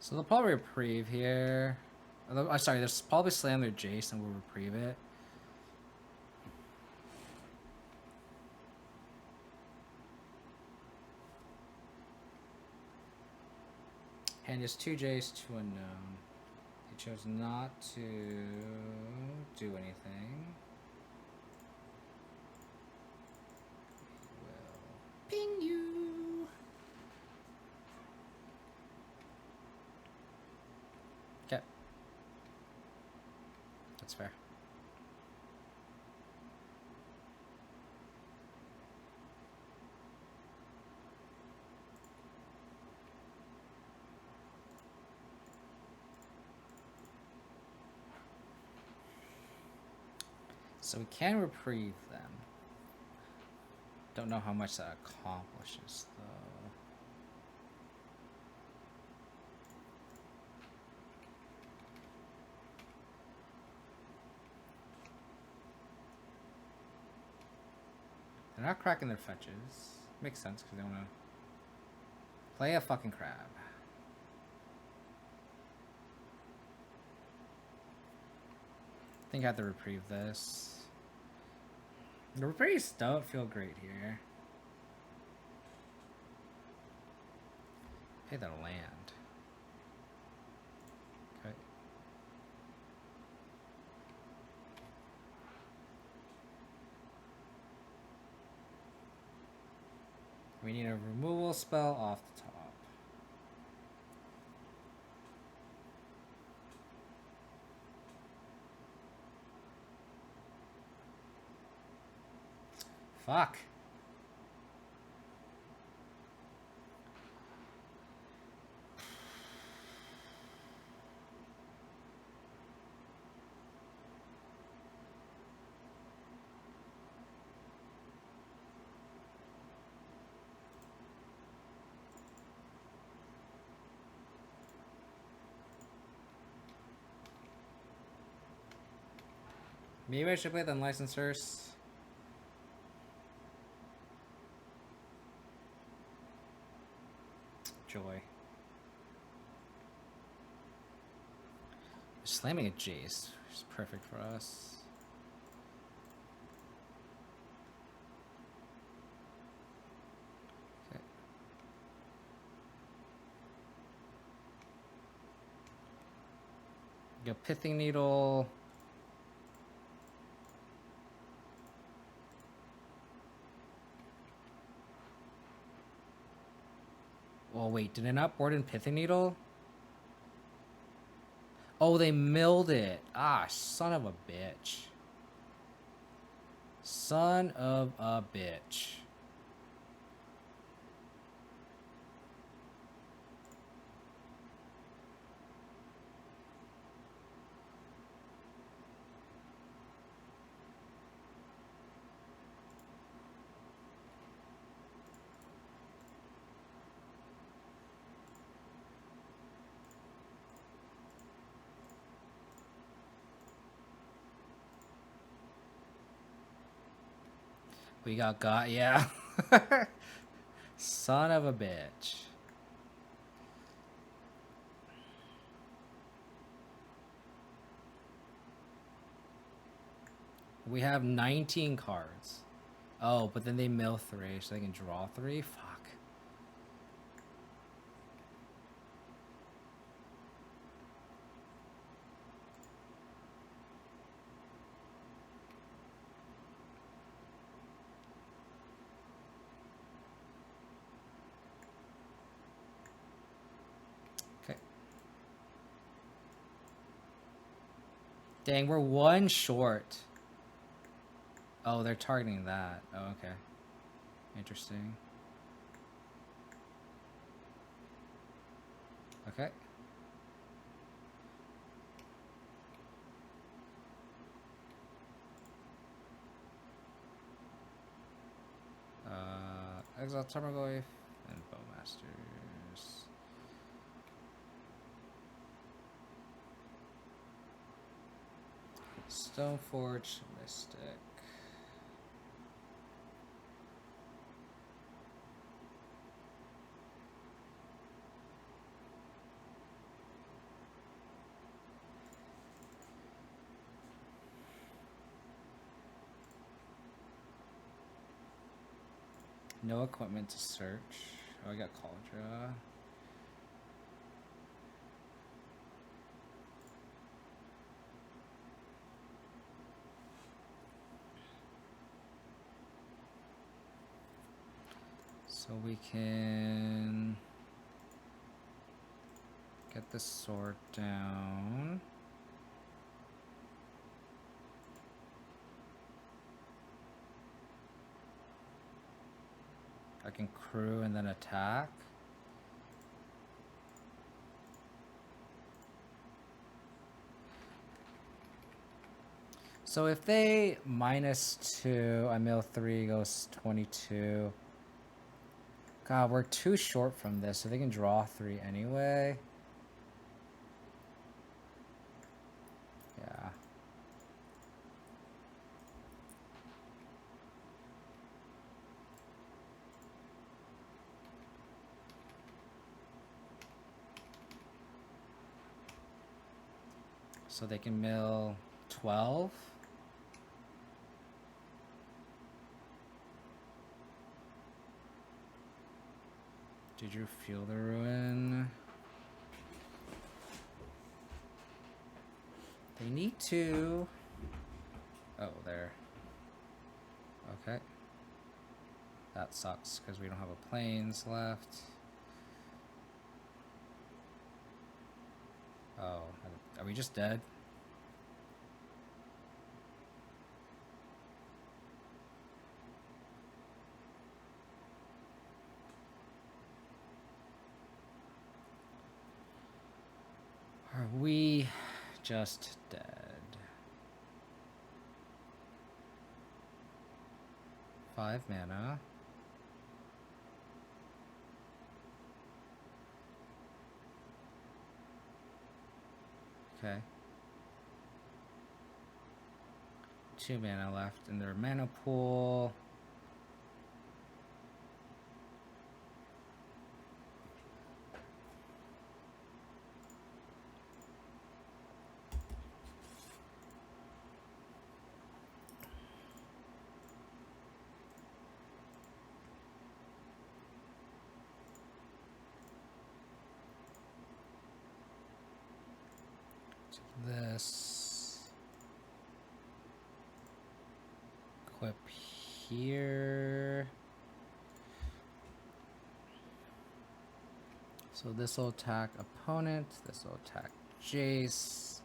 So they'll probably reprieve here. I'm sorry, they'll probably slam their Jace and we'll reprieve it. And just 2 Jace, 2 unknown. They chose not to do anything. Will ping you. Okay. That's fair. So we can reprieve them. Don't know how much that accomplishes, though. They're not cracking their fetches. Makes sense, because they want to play a fucking crab. I think I have to reprieve this. The reprieves don't feel great here. Pay the land. Okay. We need a removal spell off the top. Fuck. Maybe I should play the Unlicensed Hearse. Joy. Slamming a Jace is perfect for us. Okay. go Pithing Needle. Well, wait, did it not board in Pithing Needle? Oh, they milled it. Ah, son of a bitch. Son of a bitch. We got, yeah. Son of a bitch. We have 19 cards. Oh, but then they mill 3, so they can draw 3? Fuck. Okay. Dang, we're 1 short. Oh, they're targeting that. Oh, okay. Interesting. Okay. Exile Tarmogoyf and Bowmasters. Stoneforge Mystic. No equipment to search. Oh, I got Kaldra. So we can get the sword down. I can crew and then attack. So if they -2, I mill 3 goes 22. God, we're too short from this, so they can draw 3 anyway. Yeah. So they can mill 12. Did you feel the ruin? They need to. Oh, there. Okay. That sucks because we don't have a plains left. Oh, are we just dead? Are we just dead? Five mana. Okay. 2 mana left in their mana pool. This equip here. So this will attack opponent. This will attack Jace.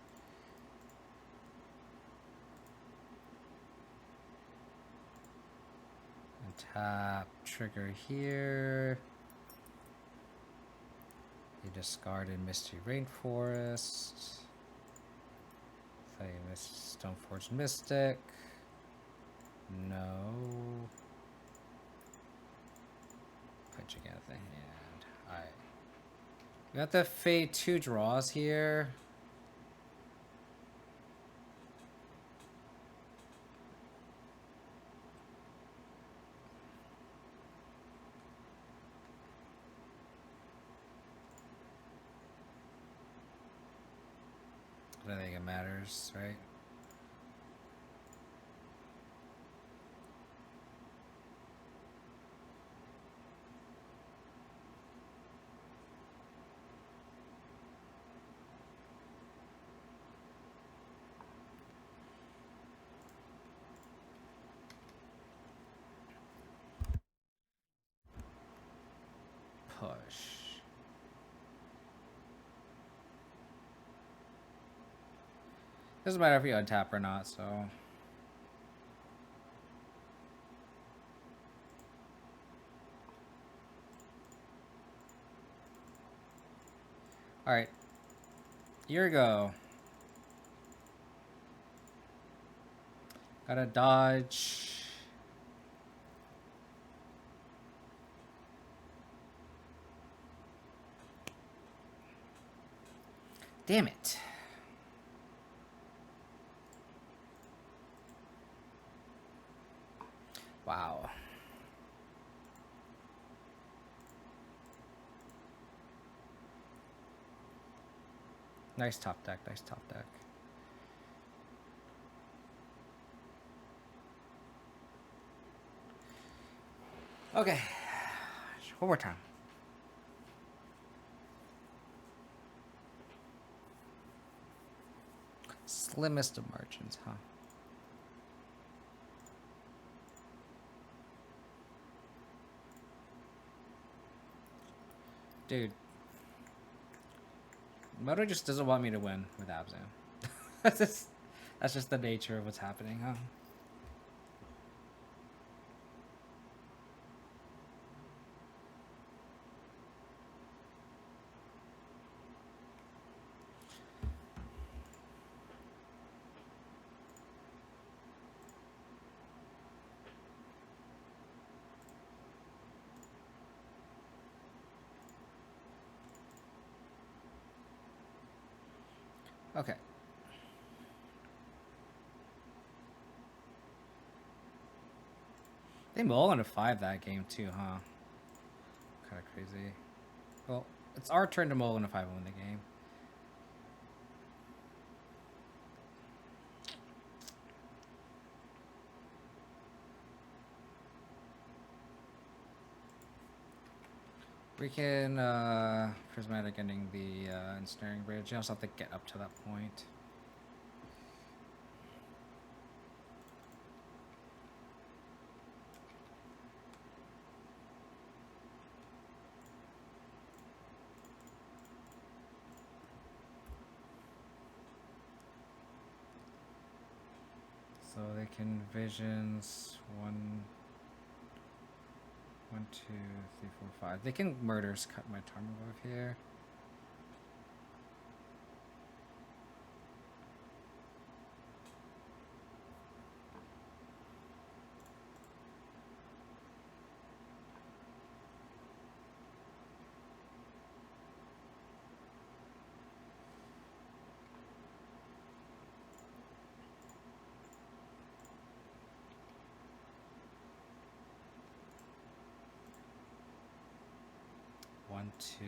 And tap trigger here. You discarded Misty Rainforest. So you missed Stoneforge Mystic. No. Put you against the hand. Alright. We got the fade 2 draws here. I don't think it matters, right? Push. Doesn't matter if you untap or not, so. Alright. Here we go. Gotta dodge. Damn it. Wow. Nice top deck, nice top deck. Okay. One more time. Slimmest of margins, huh? Dude. Moto just doesn't want me to win with Abzan. that's just the nature of what's happening, huh? Okay. They mull into 5 that game too, huh? Kind of crazy. Well, it's our turn to mull into 5 and win the game. We can prismatic ending the ensnaring bridge. You also have to get up to that point. So they can visions 1, 2, 3, 4, 5. They can murders cut my Tarmogoyf here. One, two.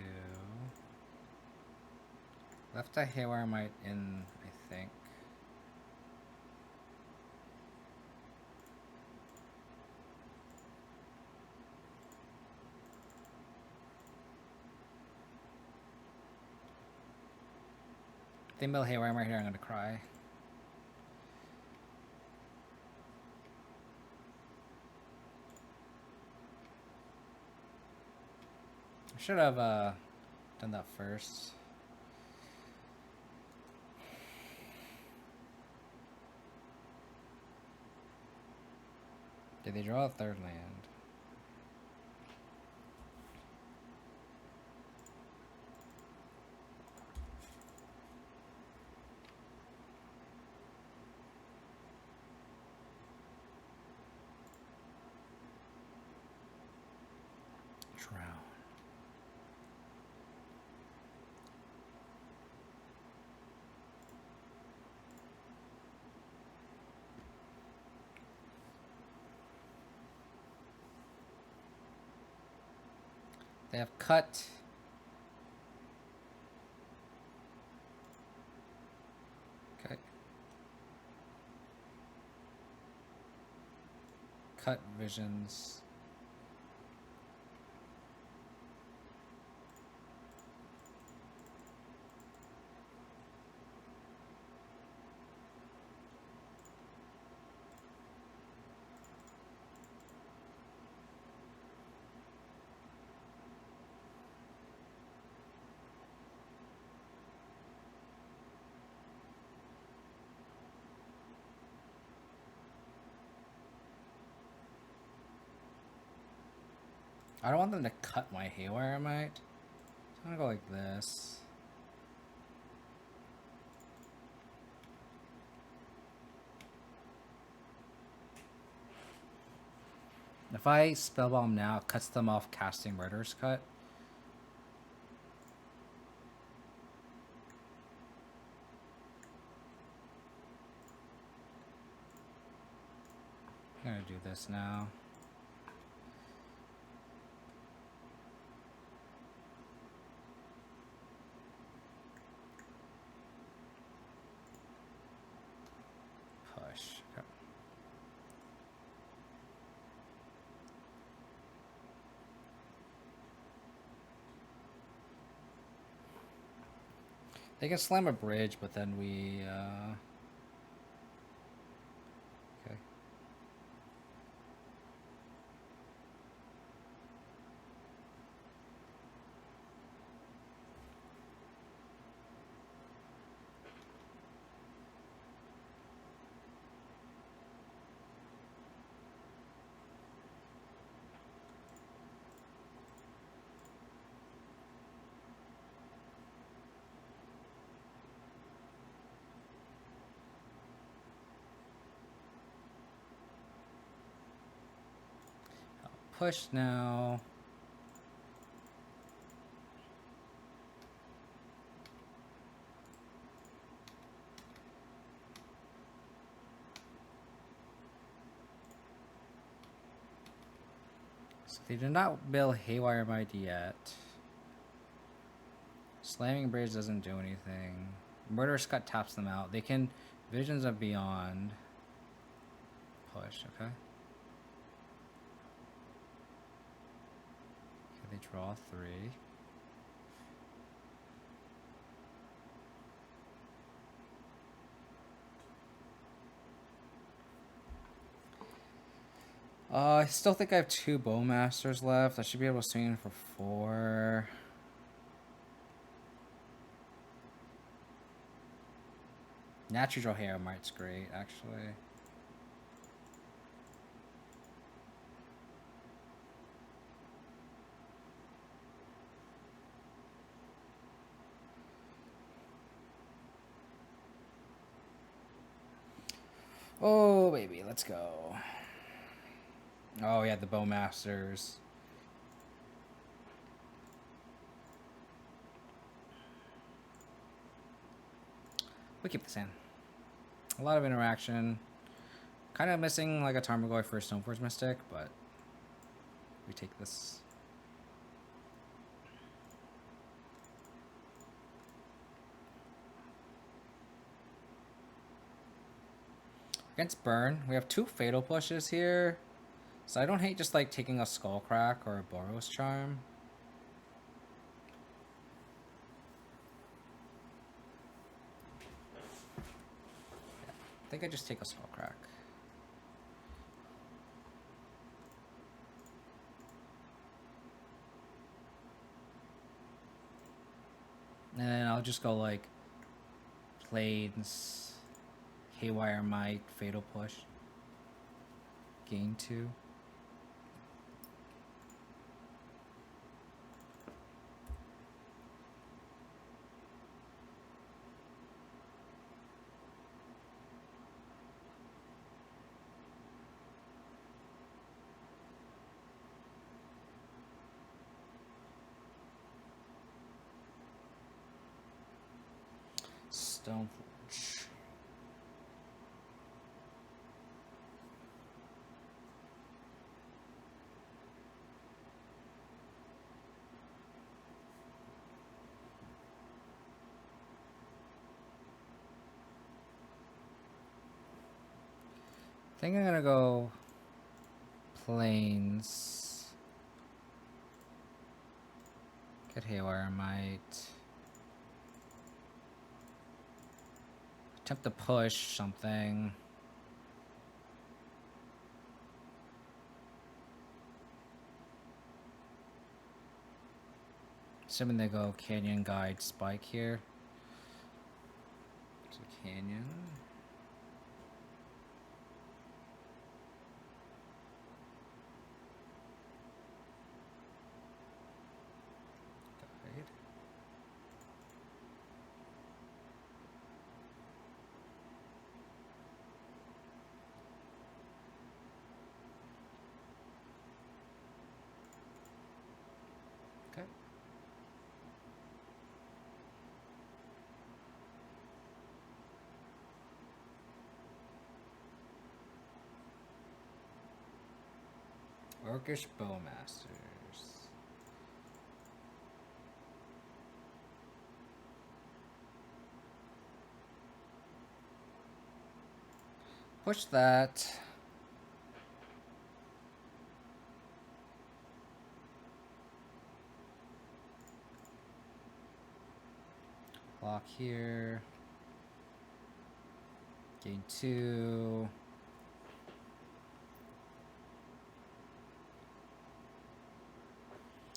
Left a Haywire Might in, I think. They mill haywire right here, I'm gonna cry. I should have done that first. Did they draw a third land? Drown. They have cut. Okay. Cut visions. I don't want them to cut my haywire mite. So I'm gonna go like this. If I spellbomb now, it cuts them off casting Murderous Cut. I'm gonna do this now. Push. Okay. They can slam a bridge, but then we okay. Push now. So they did not build Haywire Might yet. Slamming Bridge doesn't do anything. Murderous Cut taps them out. They can Visions of Beyond. Push, okay. They draw 3. I still think I have 2 Bowmasters left. I should be able to swing in for 4. Natural Hair Might's great, actually. Oh, baby, let's go. Oh, yeah, the Bowmasters. We keep this in. A lot of interaction. Kind of missing like a Tarmogoyf for a Stoneforge Mystic, but we take this. Against Burn, we have 2 Fatal Pushes here. So I don't hate just like taking a Skullcrack or a Boros Charm. I think I just take a small crack. And then I'll just go like Plains, Haywire Might, Fatal Push. Gain 2. Stoneforge. I think I'm gonna go Plains. Get Haywire Might. Attempt to push something. Assuming they go Canyon Guide Spike here. So Canyon. Guide. Okay. Orcish Bowmasters. Push that. Block here. Gain 2.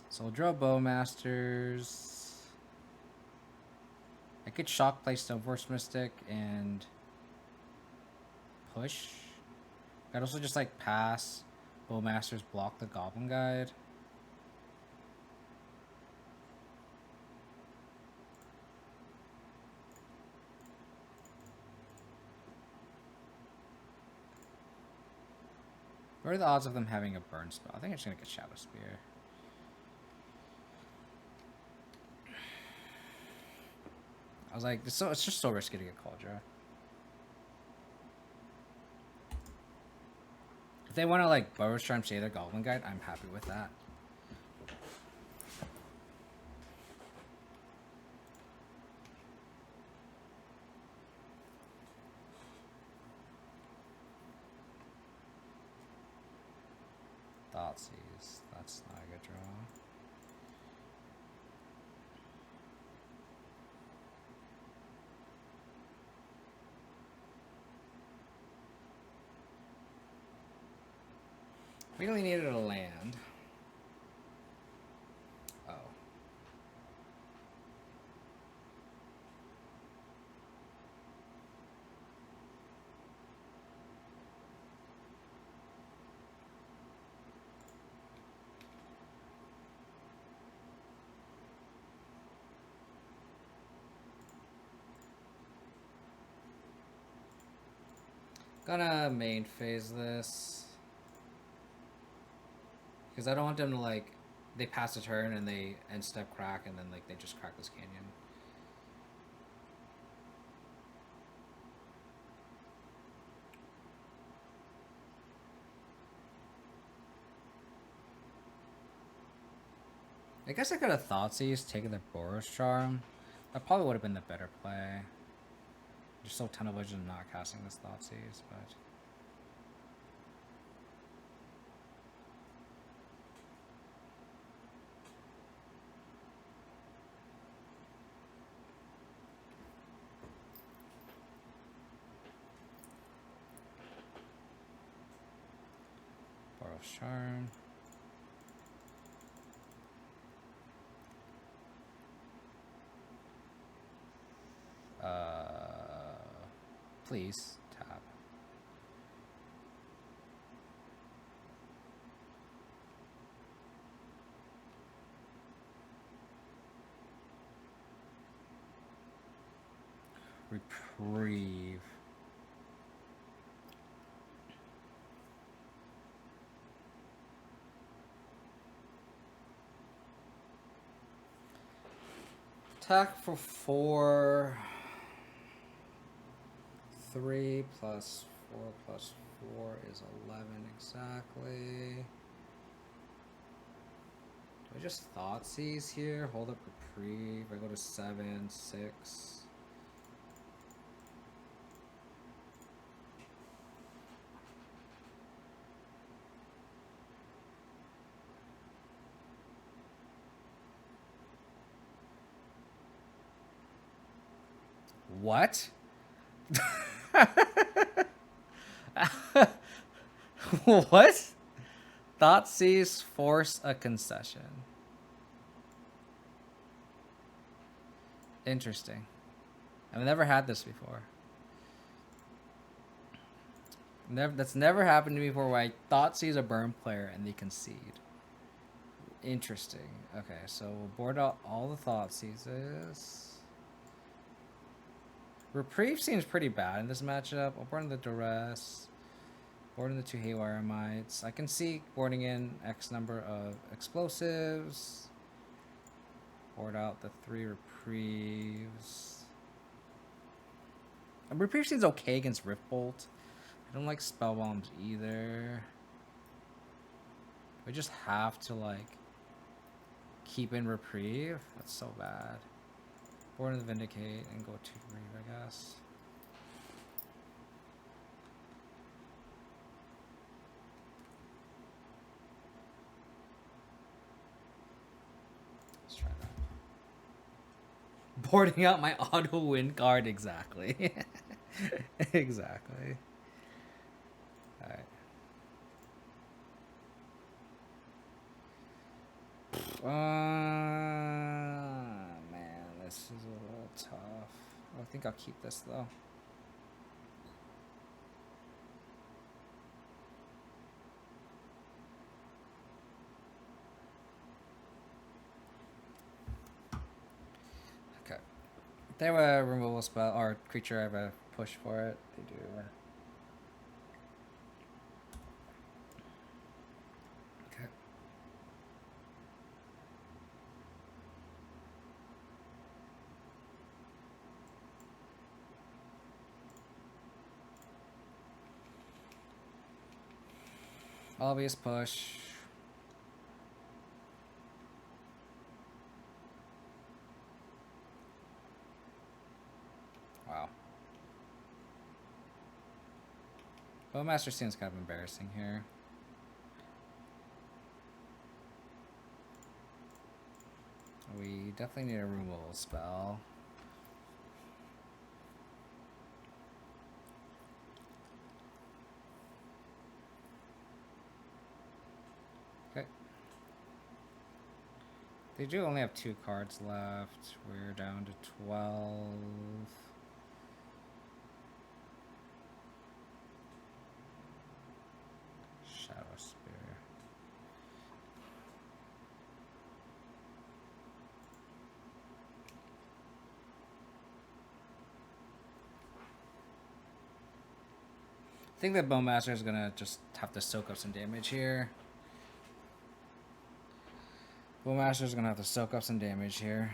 So I'll draw Bowmasters. I could shock play Stoneforge Mystic and push. I'd also just like pass Bowmasters, block the Goblin Guide. What are the odds of them having a burn spell? I think I'm just gonna get Shadow Spear. I was like, it's just so risky to get Kaldra. If they want to like Burrowstrom say their Goblin Guide, I'm happy with that. Thoughtseize. That's not a good draw. We really needed a land. Oh. Gonna main phase this. Because I don't want them to like, they pass a turn and they end step crack and then like they just crack this canyon. I guess I could have Thoughtseize, taken the Boros Charm. That probably would have been the better play. Just so Tunnel Vision not casting this Thoughtseize, but... Rakdos charm. Please tap. Reprieve. Attack for 4. 3 plus 4 plus 4 is 11 exactly. Do I just Thoughtseize here? Hold up Reprieve. I go to 7, 6. What? What? Thoughtseize force a concession. Interesting. I've never had this before. That's never happened to me before where I Thoughtseize a burn player and they concede. Interesting. Okay, so we'll board out all the Thoughtseizes. Reprieve seems pretty bad in this matchup. I'll board in the Duress. Board in the 2 Haywire Mites. I can see boarding in X number of explosives. Board out the 3 Reprieves. Reprieve seems okay against Rift Bolt. I don't like Spell Bombs either. We just have to like keep in Reprieve. That's so bad. Board in the Vindicate and go to Reprieve, I guess. Let's try that. Boarding out my auto win card, exactly. Exactly. Alright. Man, this is a little tough. I think I'll keep this though. Okay. They have a removal spell or creature. I have a push for it. They do. Okay. Obvious push. Wow. Bowmaster seems kind of embarrassing here. We definitely need a removal spell. Okay. They do only have 2 cards left. We're down to 12. Shadow Spear. I think that Bowmaster is gonna just have to soak up some damage here. Bowmaster's gonna have to soak up some damage here.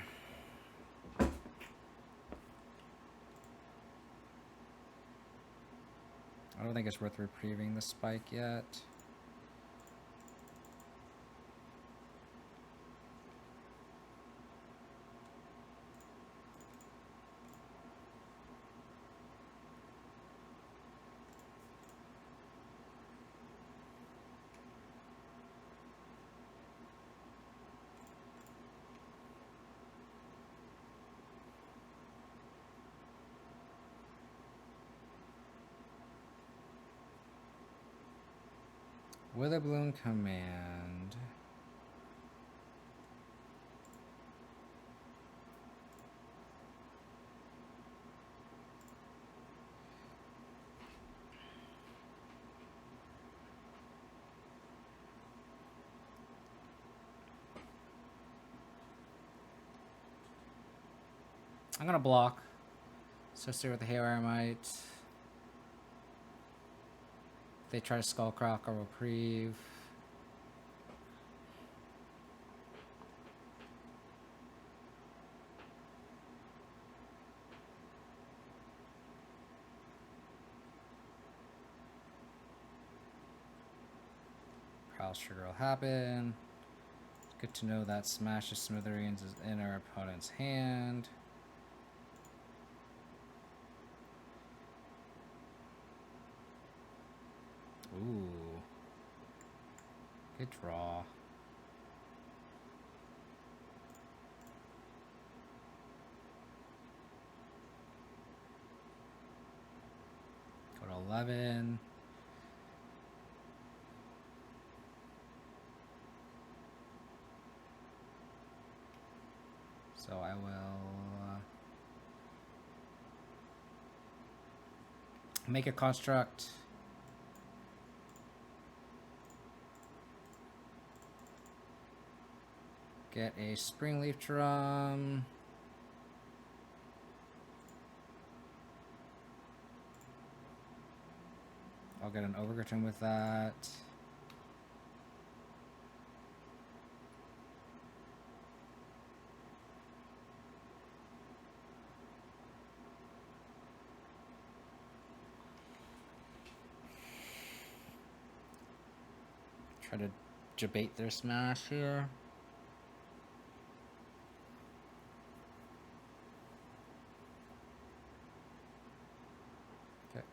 I don't think it's worth reprieving the spike yet. Witherbloom command. I'm gonna block. Associate with the Haywire Might. They try to Skullcroak or Reprieve. Prowess Trigger will happen. Good to know that Smash of Smithereens is in our opponent's hand. Ooh. Good draw. Go to 11. So I will make a construct. Get a Springleaf Drum. I'll get an Overgriffin with that. Try to debate their smash here. Okay.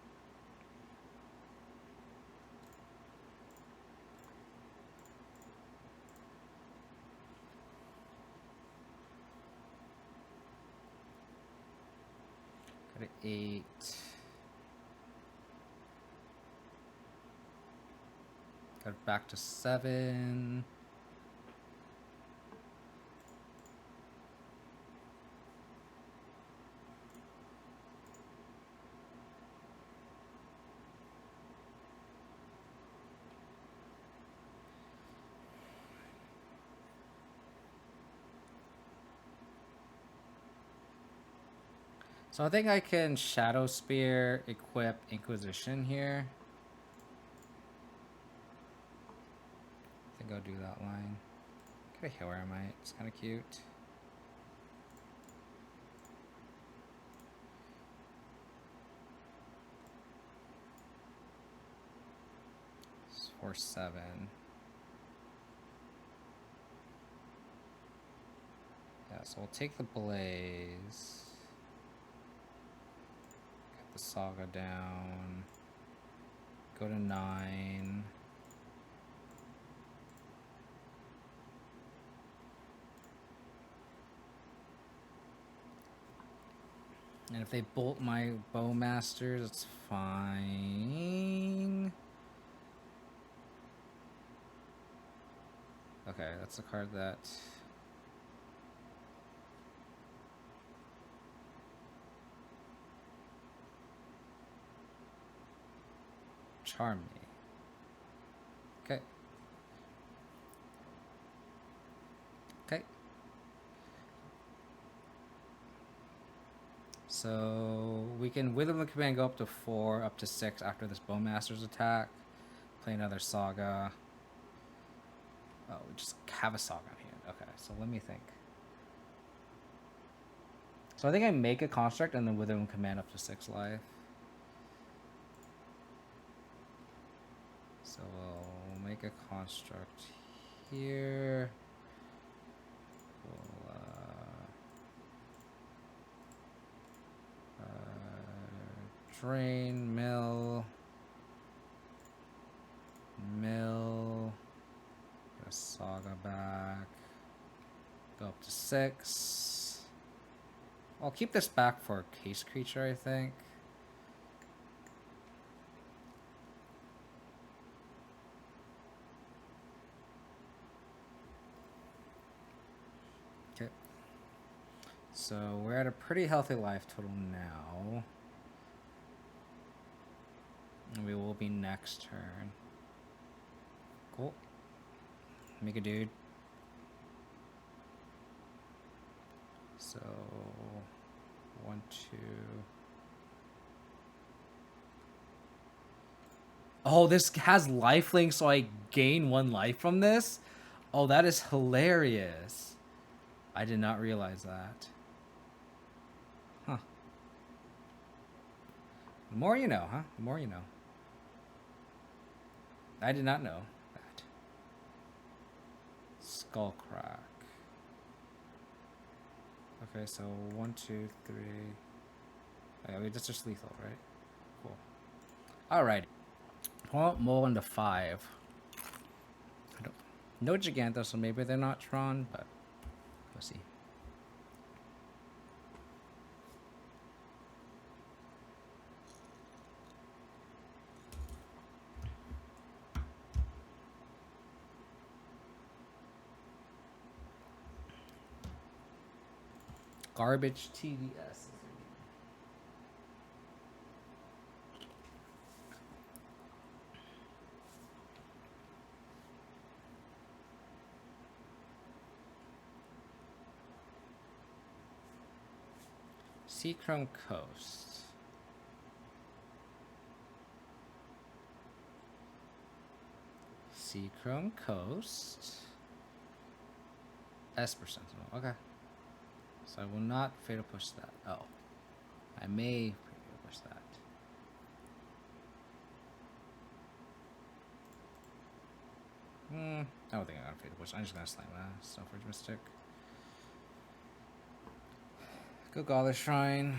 Go to 8. Go back to 7. So I think I can Shadow Spear, equip Inquisition here. I think I'll do that line. Get a Haywire Might, it's kind of cute. It's 4-7. Yeah, so we'll take the Blaze. Get the Saga down. Go to 9. And if they bolt my Bowmasters, it's fine. Okay, that's a card that... charm me. Okay. Okay. So we can Wither the command go up to 4, up to 6 after this Bowmaster's attack. Play another Saga. Oh, we just have a Saga in hand. Okay, so let me think. So I think I make a construct and then Wither and command up to 6 life. So we'll make a construct here. We'll drain, mill, get a Saga back, go up to 6. I'll keep this back for a case creature, I think. So we're at a pretty healthy life total now. And we will be next turn. Cool. Make a dude. So 1, 2. Oh, this has lifelink, so I gain 1 life from this? Oh, that is hilarious. I did not realize that. Huh. The more you know, huh? The more you know. I did not know that. Skull crack. Okay, so 1, 2, 3. Okay, wait, that's just lethal, right? Cool. Alright. Well, more into 5. I don't no Giganta, so maybe they're not Tron, but we'll see. Garbage TDS. Seachrome Coast. Seachrome Coast. Esper Sentinel. Okay. So I will not fatal push that. Oh. I may fatal push that. I don't think I'm gonna fatal push. I'm just gonna slam that. Stoneforge Mystic. Go Gothic Shrine.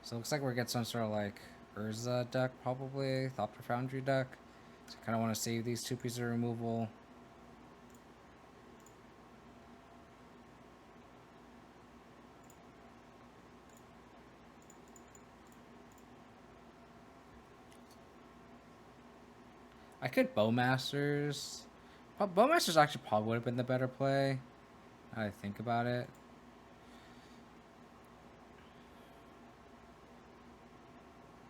So it looks like we're getting some sort of like Urza deck, probably. Thopter Foundry deck. So I kind of want to save these 2 pieces of removal. I could Bowmasters. Well, Bowmasters actually probably would have been the better play. Now that I think about it.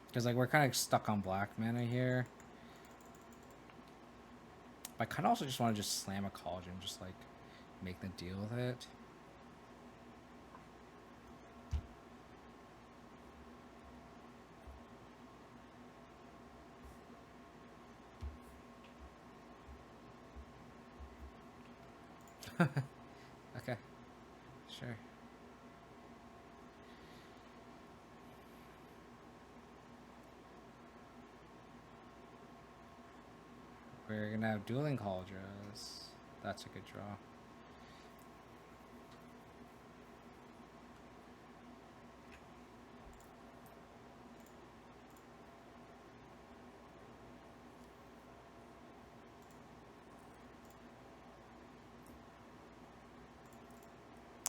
Because like we're kind of stuck on black mana here. But I kind of also just want to just slam a Cauldron, just like make them deal with it. Okay, sure. We're gonna have dueling Kaldras. That's a good draw.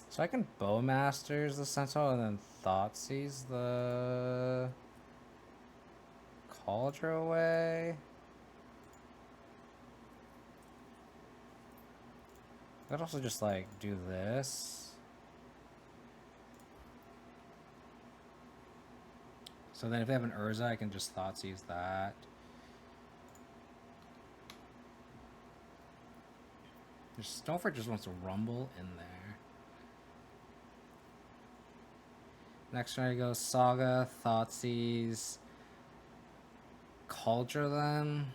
So I can Bowmasters the Sentinel and then Thoughtseize the Kaldra away. I could also just like do this. So then if they have an Urza, I can just Thoughtseize that. Stoneforge just wants to rumble in there. Next turn I go Saga, Thoughtseize, Kaldra then.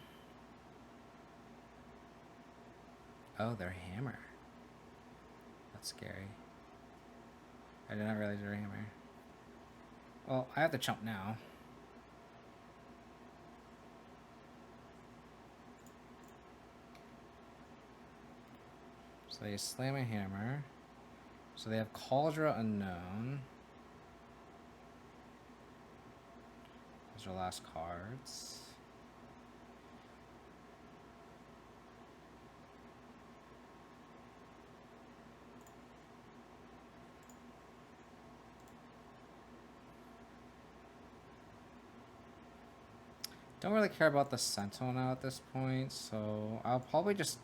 Oh, they're Hammer. That's scary. I did not realize they're Hammer. Well, I have to chump now. So they slam a Hammer. So they have Kaldra Unknown. Those are last cards. Don't really care about the Sentinel now at this point, so I'll probably just...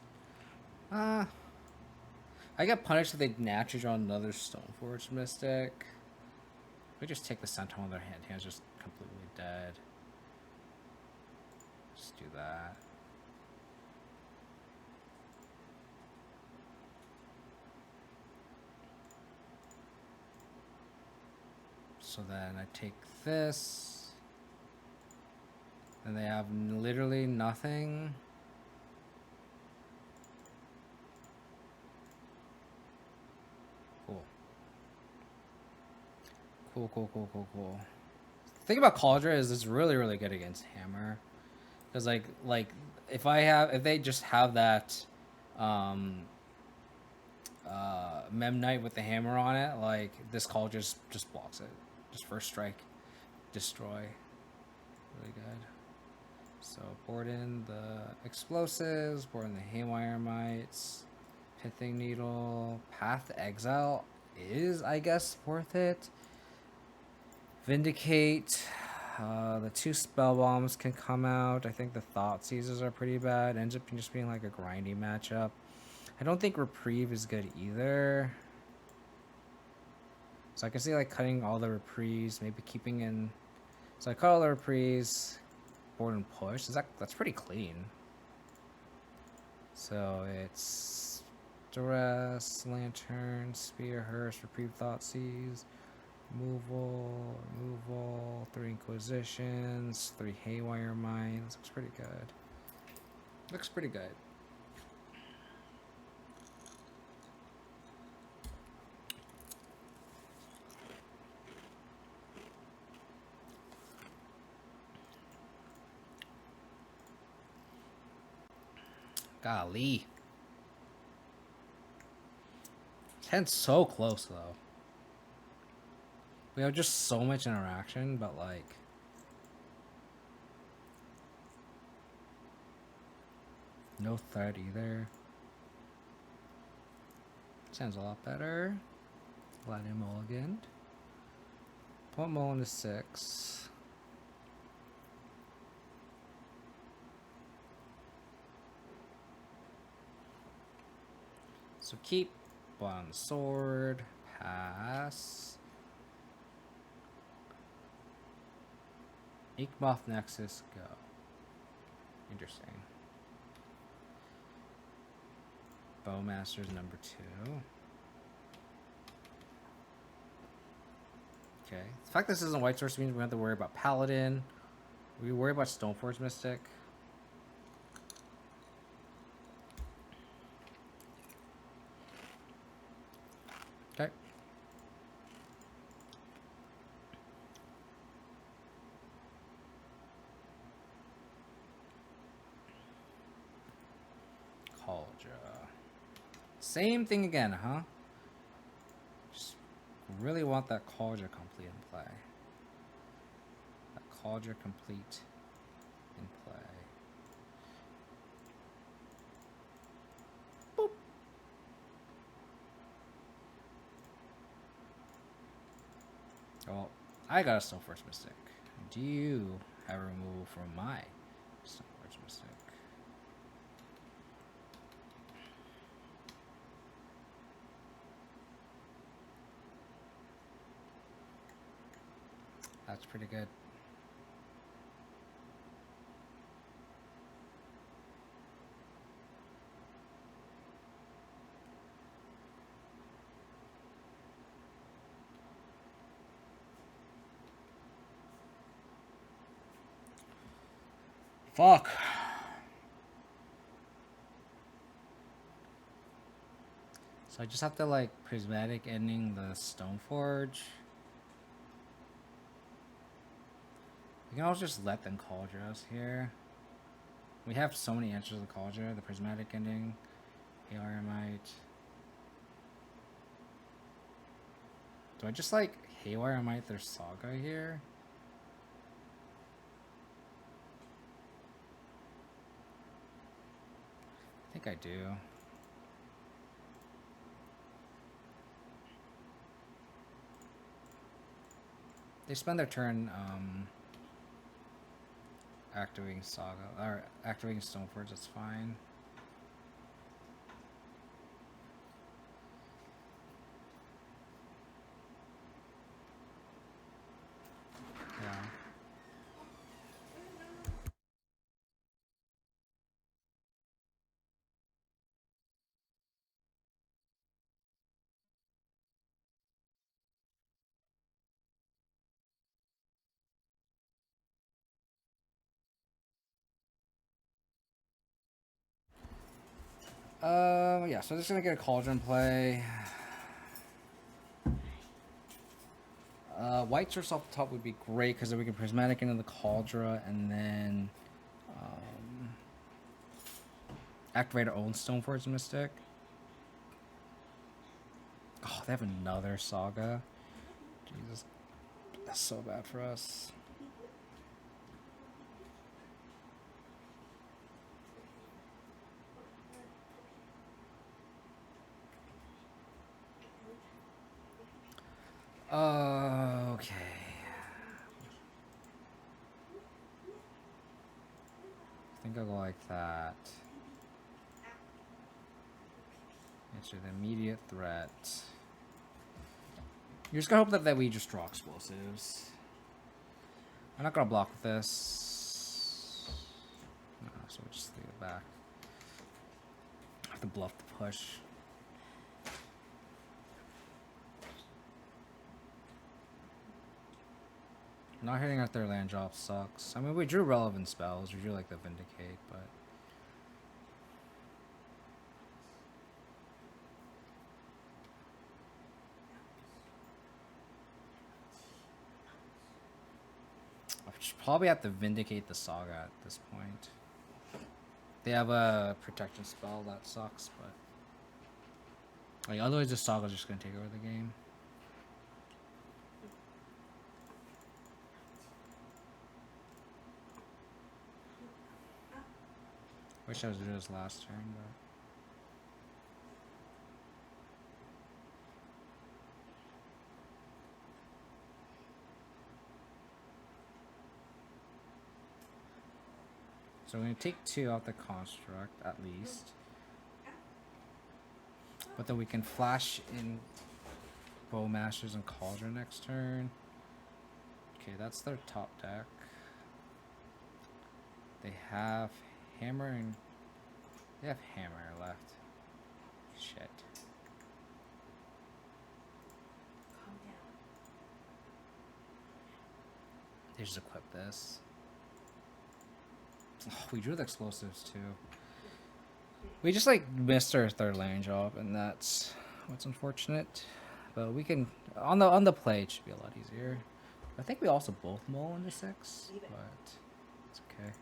I get punished if they naturally draw another Stoneforge Mystic. We just take the Sentinel in their hand. Hand's just completely dead. Just do that. So then I take this. And they have literally nothing. Cool. Cool. The thing about Kaldra is it's really, really good against Hammer. Because like if they just have that Memnite with the hammer on it, like this Kaldra just blocks it. Just first strike. Destroy. Really good. So board in the explosives, board in the Haywire Mites, Pithing Needle, Path to Exile is, I guess, worth it. Vindicate. The 2 spell bombs can come out. I think the Thought Seizers are pretty bad. Ends up just being like a grindy matchup. I don't think Reprieve is good either. So I can see like cutting all the Reprieves, maybe keeping in. So I cut all the Reprieves, board and push. That's pretty clean. So it's Duress, Lantern, Spear, Hearse, Reprieve, Thought Seize. Removal, 3 Inquisitions, 3 Haywire Mines. Looks pretty good. Looks pretty good. Golly. 10's so close though. We have just so much interaction, but like no threat either. Sounds a lot better. Latin mulligan. Point mulligan to 6. So keep on the sword. Pass. Inkmoth Nexus, go. Interesting. Bowmasters number 2. Okay. The fact this isn't white source means we don't have to worry about Paladin. We worry about Stoneforge Mystic. Okay. Kaldra. Same thing again, huh? Just really want that Kaldra complete in play. That Kaldra complete in play. Boop. Well, I got a Stoneforge Mystic. Do you have a removal from my Stoneforge Mystic? That's pretty good. Fuck. So I just have to like prismatic ending the Stoneforge. We can also just let them Kaldra us here. We have so many answers to the Kaldra. The prismatic ending, Haywireite. Do I just like Haywireite their Saga here? I think I do. They spend their turn activating Saga or activating Stoneforge. That's fine. Yeah, so I'm just gonna get a Cauldron play. White source off the top would be great because then we can prismatic into the Kaldra and then activate our own Stoneforge Mystic. Oh, they have another Saga. Jesus, that's so bad for us. Okay. I think I'll go like that. Answer the immediate threat. You're just gonna hope that we just draw explosives. I'm not gonna block with this. No, so we'll just leave it back. I have to bluff the push. Not hitting our third land drop sucks. I mean, we drew relevant spells. We drew like the Vindicate, but I should probably have to Vindicate the Saga at this point. They have a protection spell that sucks, but like otherwise the Saga's just gonna take over the game. Wish I was doing this last turn, but so we're gonna take 2 off the construct at least. But then we can flash in Bowmasters and Kaldra next turn. Okay, that's their top deck. They have Hammer and they have Hammer left. Shit. They just equip this. Oh, we drew the explosives too. We just like missed our third land job, and that's what's unfortunate. But we can on the play it should be a lot easier. I think we also both mull into 6, but it's okay.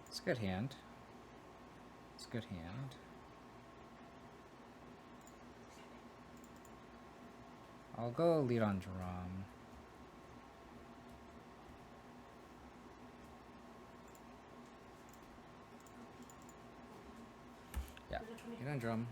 It's a good hand. It's a good hand. I'll go lead on drum. Yeah, lead on drum.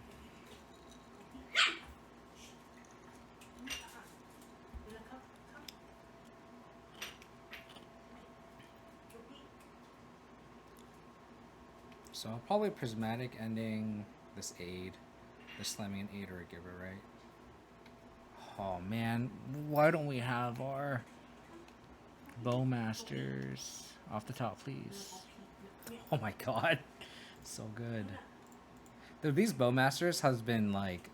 So I'll probably prismatic ending this aid, the slamming an aid or a giver, right? Oh man, why don't we have our Bowmasters off the top, please? Oh my god, so good. Dude, these Bowmasters has been like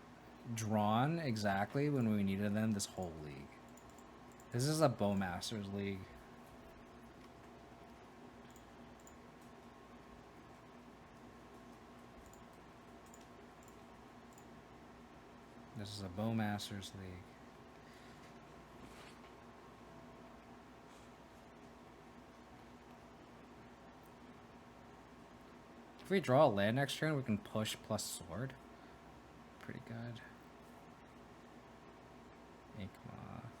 drawn exactly when we needed them this whole league. This is a Bowmasters league. This is a Bowmasters league. If we draw a land next turn, we can push plus sword. Pretty good. Inkmoth.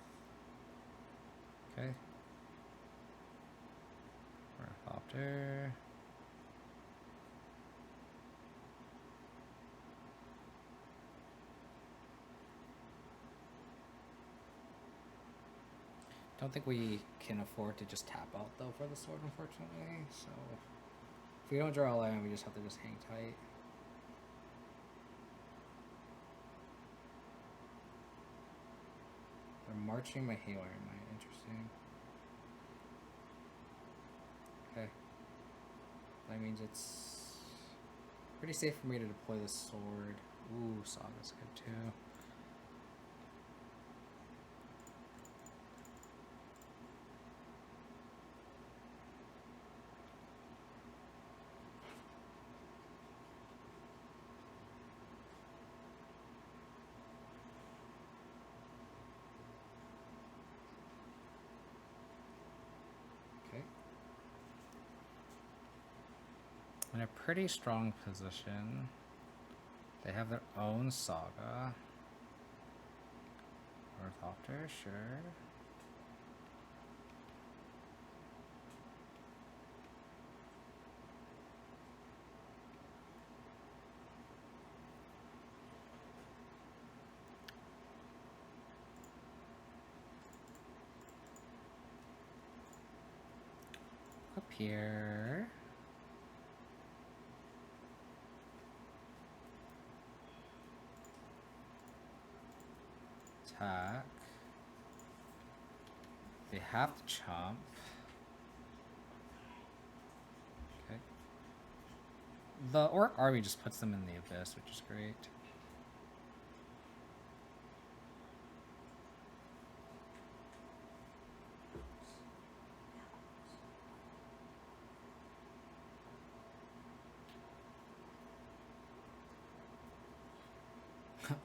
Okay. Ornithopter. Don't think we can afford to just tap out though for the sword, unfortunately. So if we don't draw a land, we just have to just hang tight. They're marching my Haywire Might. Interesting. Okay. That means it's pretty safe for me to deploy the sword. Ooh, Saga's good too. in a pretty strong position. They have their own saga. Orthopter, sure. Up here. Attack. They have to chomp. Okay. The orc army just puts them in the abyss, which is great.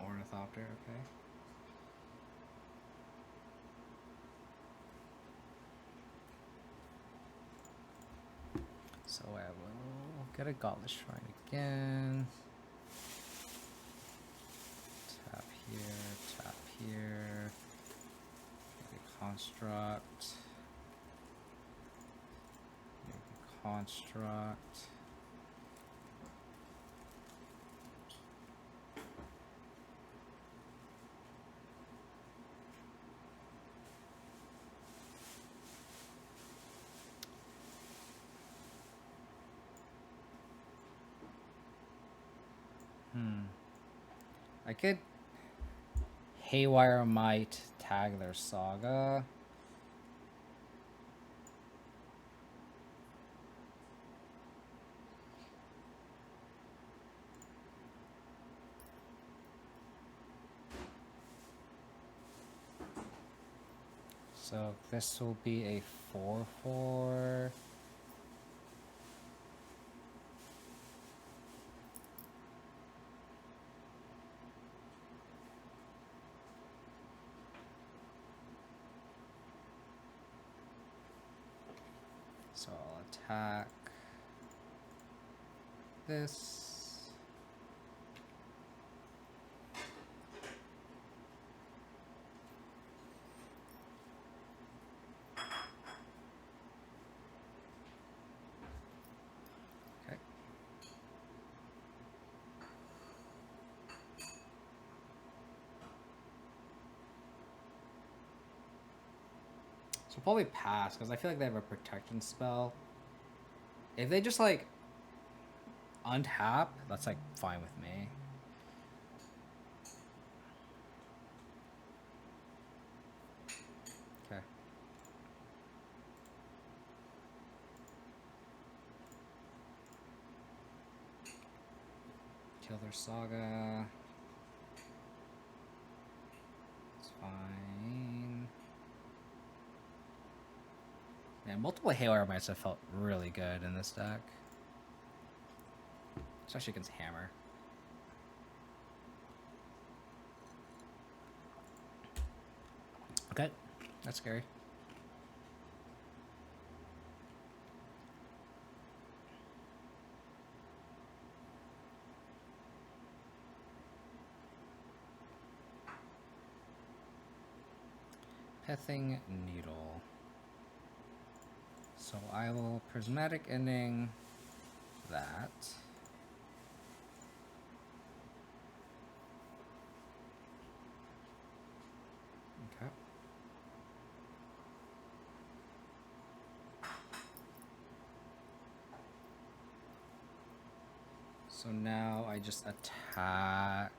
Ornithopter, okay. So I will get a Gauntlet Shrine again. Tap here. Maybe Construct. Maybe Construct. I could Haywire Might tag their saga. So this will be a 4/4. So I'll attack this. Okay. So probably pass, because I feel like they have a protection spell. If they just like untap, that's like fine with me. Okay. Kill their saga. It's fine. Yeah, multiple Haywire Mites have felt really good in this deck. Especially against Hammer. Okay, that's scary. Pething Needle. So I will Prismatic Ending that. Okay. So now I just attack.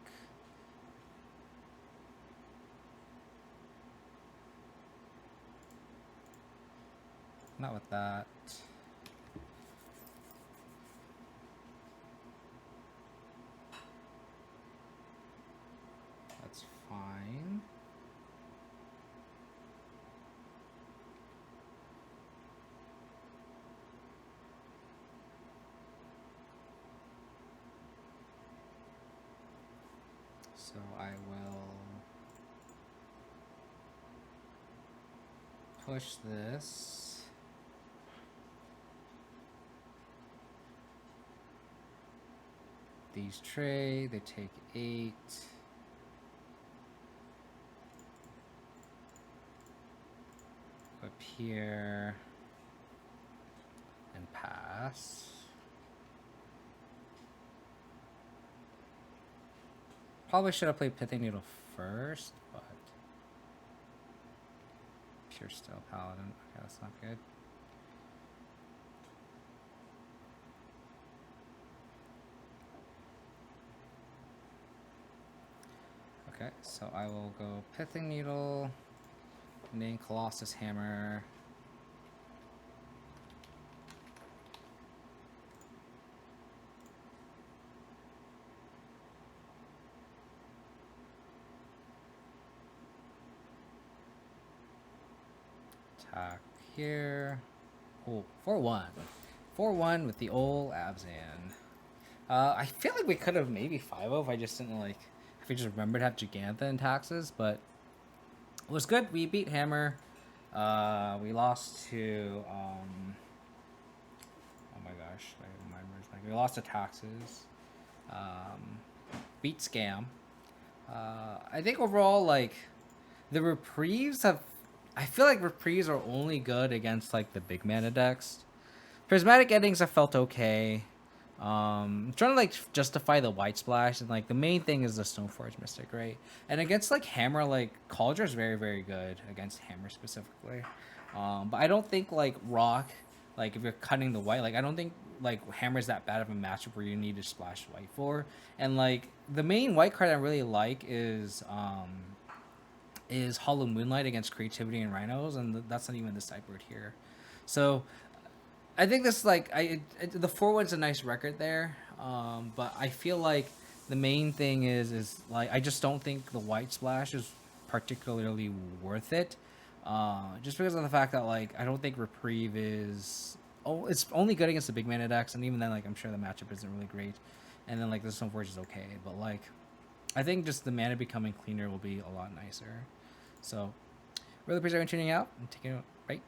Not with that. That's fine. So I will push this. these trade. They take 8. Up here and pass. Probably should have played Pithing Needle first, but Pure Steel Paladin. Okay, that's not good. Okay, so I will go Pithing Needle, name Colossus Hammer. Attack here. Oh, 4-1. 4-1 with the old Abzan. I feel like we could have maybe 5-0 if I just didn't like, if we just remembered to have Gigantha and taxes, but it was good. We beat Hammer. We lost to, oh my gosh, we lost to taxes. Beat Scam. I think overall, like, the Reprieves have, I feel like Reprieves are only good against, like, the big mana decks. Prismatic Endings have felt okay. I'm trying to like justify the white splash, and like the main thing is the Stoneforge Mystic, right? And against like Hammer, like Kaldra is very, very good against Hammer specifically. But I don't think like Rock, like if you're cutting the white, like I don't think like Hammer's that bad of a matchup where you need to splash white for. And like the main white card I really like is Hollow Moonlight against Creativity and Rhinos, and that's not even the sideboard here. So I think this like the 4-1's a nice record there, but I feel like the main thing is like I just don't think the white splash is particularly worth it, just because of the fact that like I don't think Reprieve is it's only good against the big mana decks, and even then like I'm sure the matchup isn't really great, and then like the Stoneforge is okay, but like I think just the mana becoming cleaner will be a lot nicer. So really appreciate you tuning out and taking it right.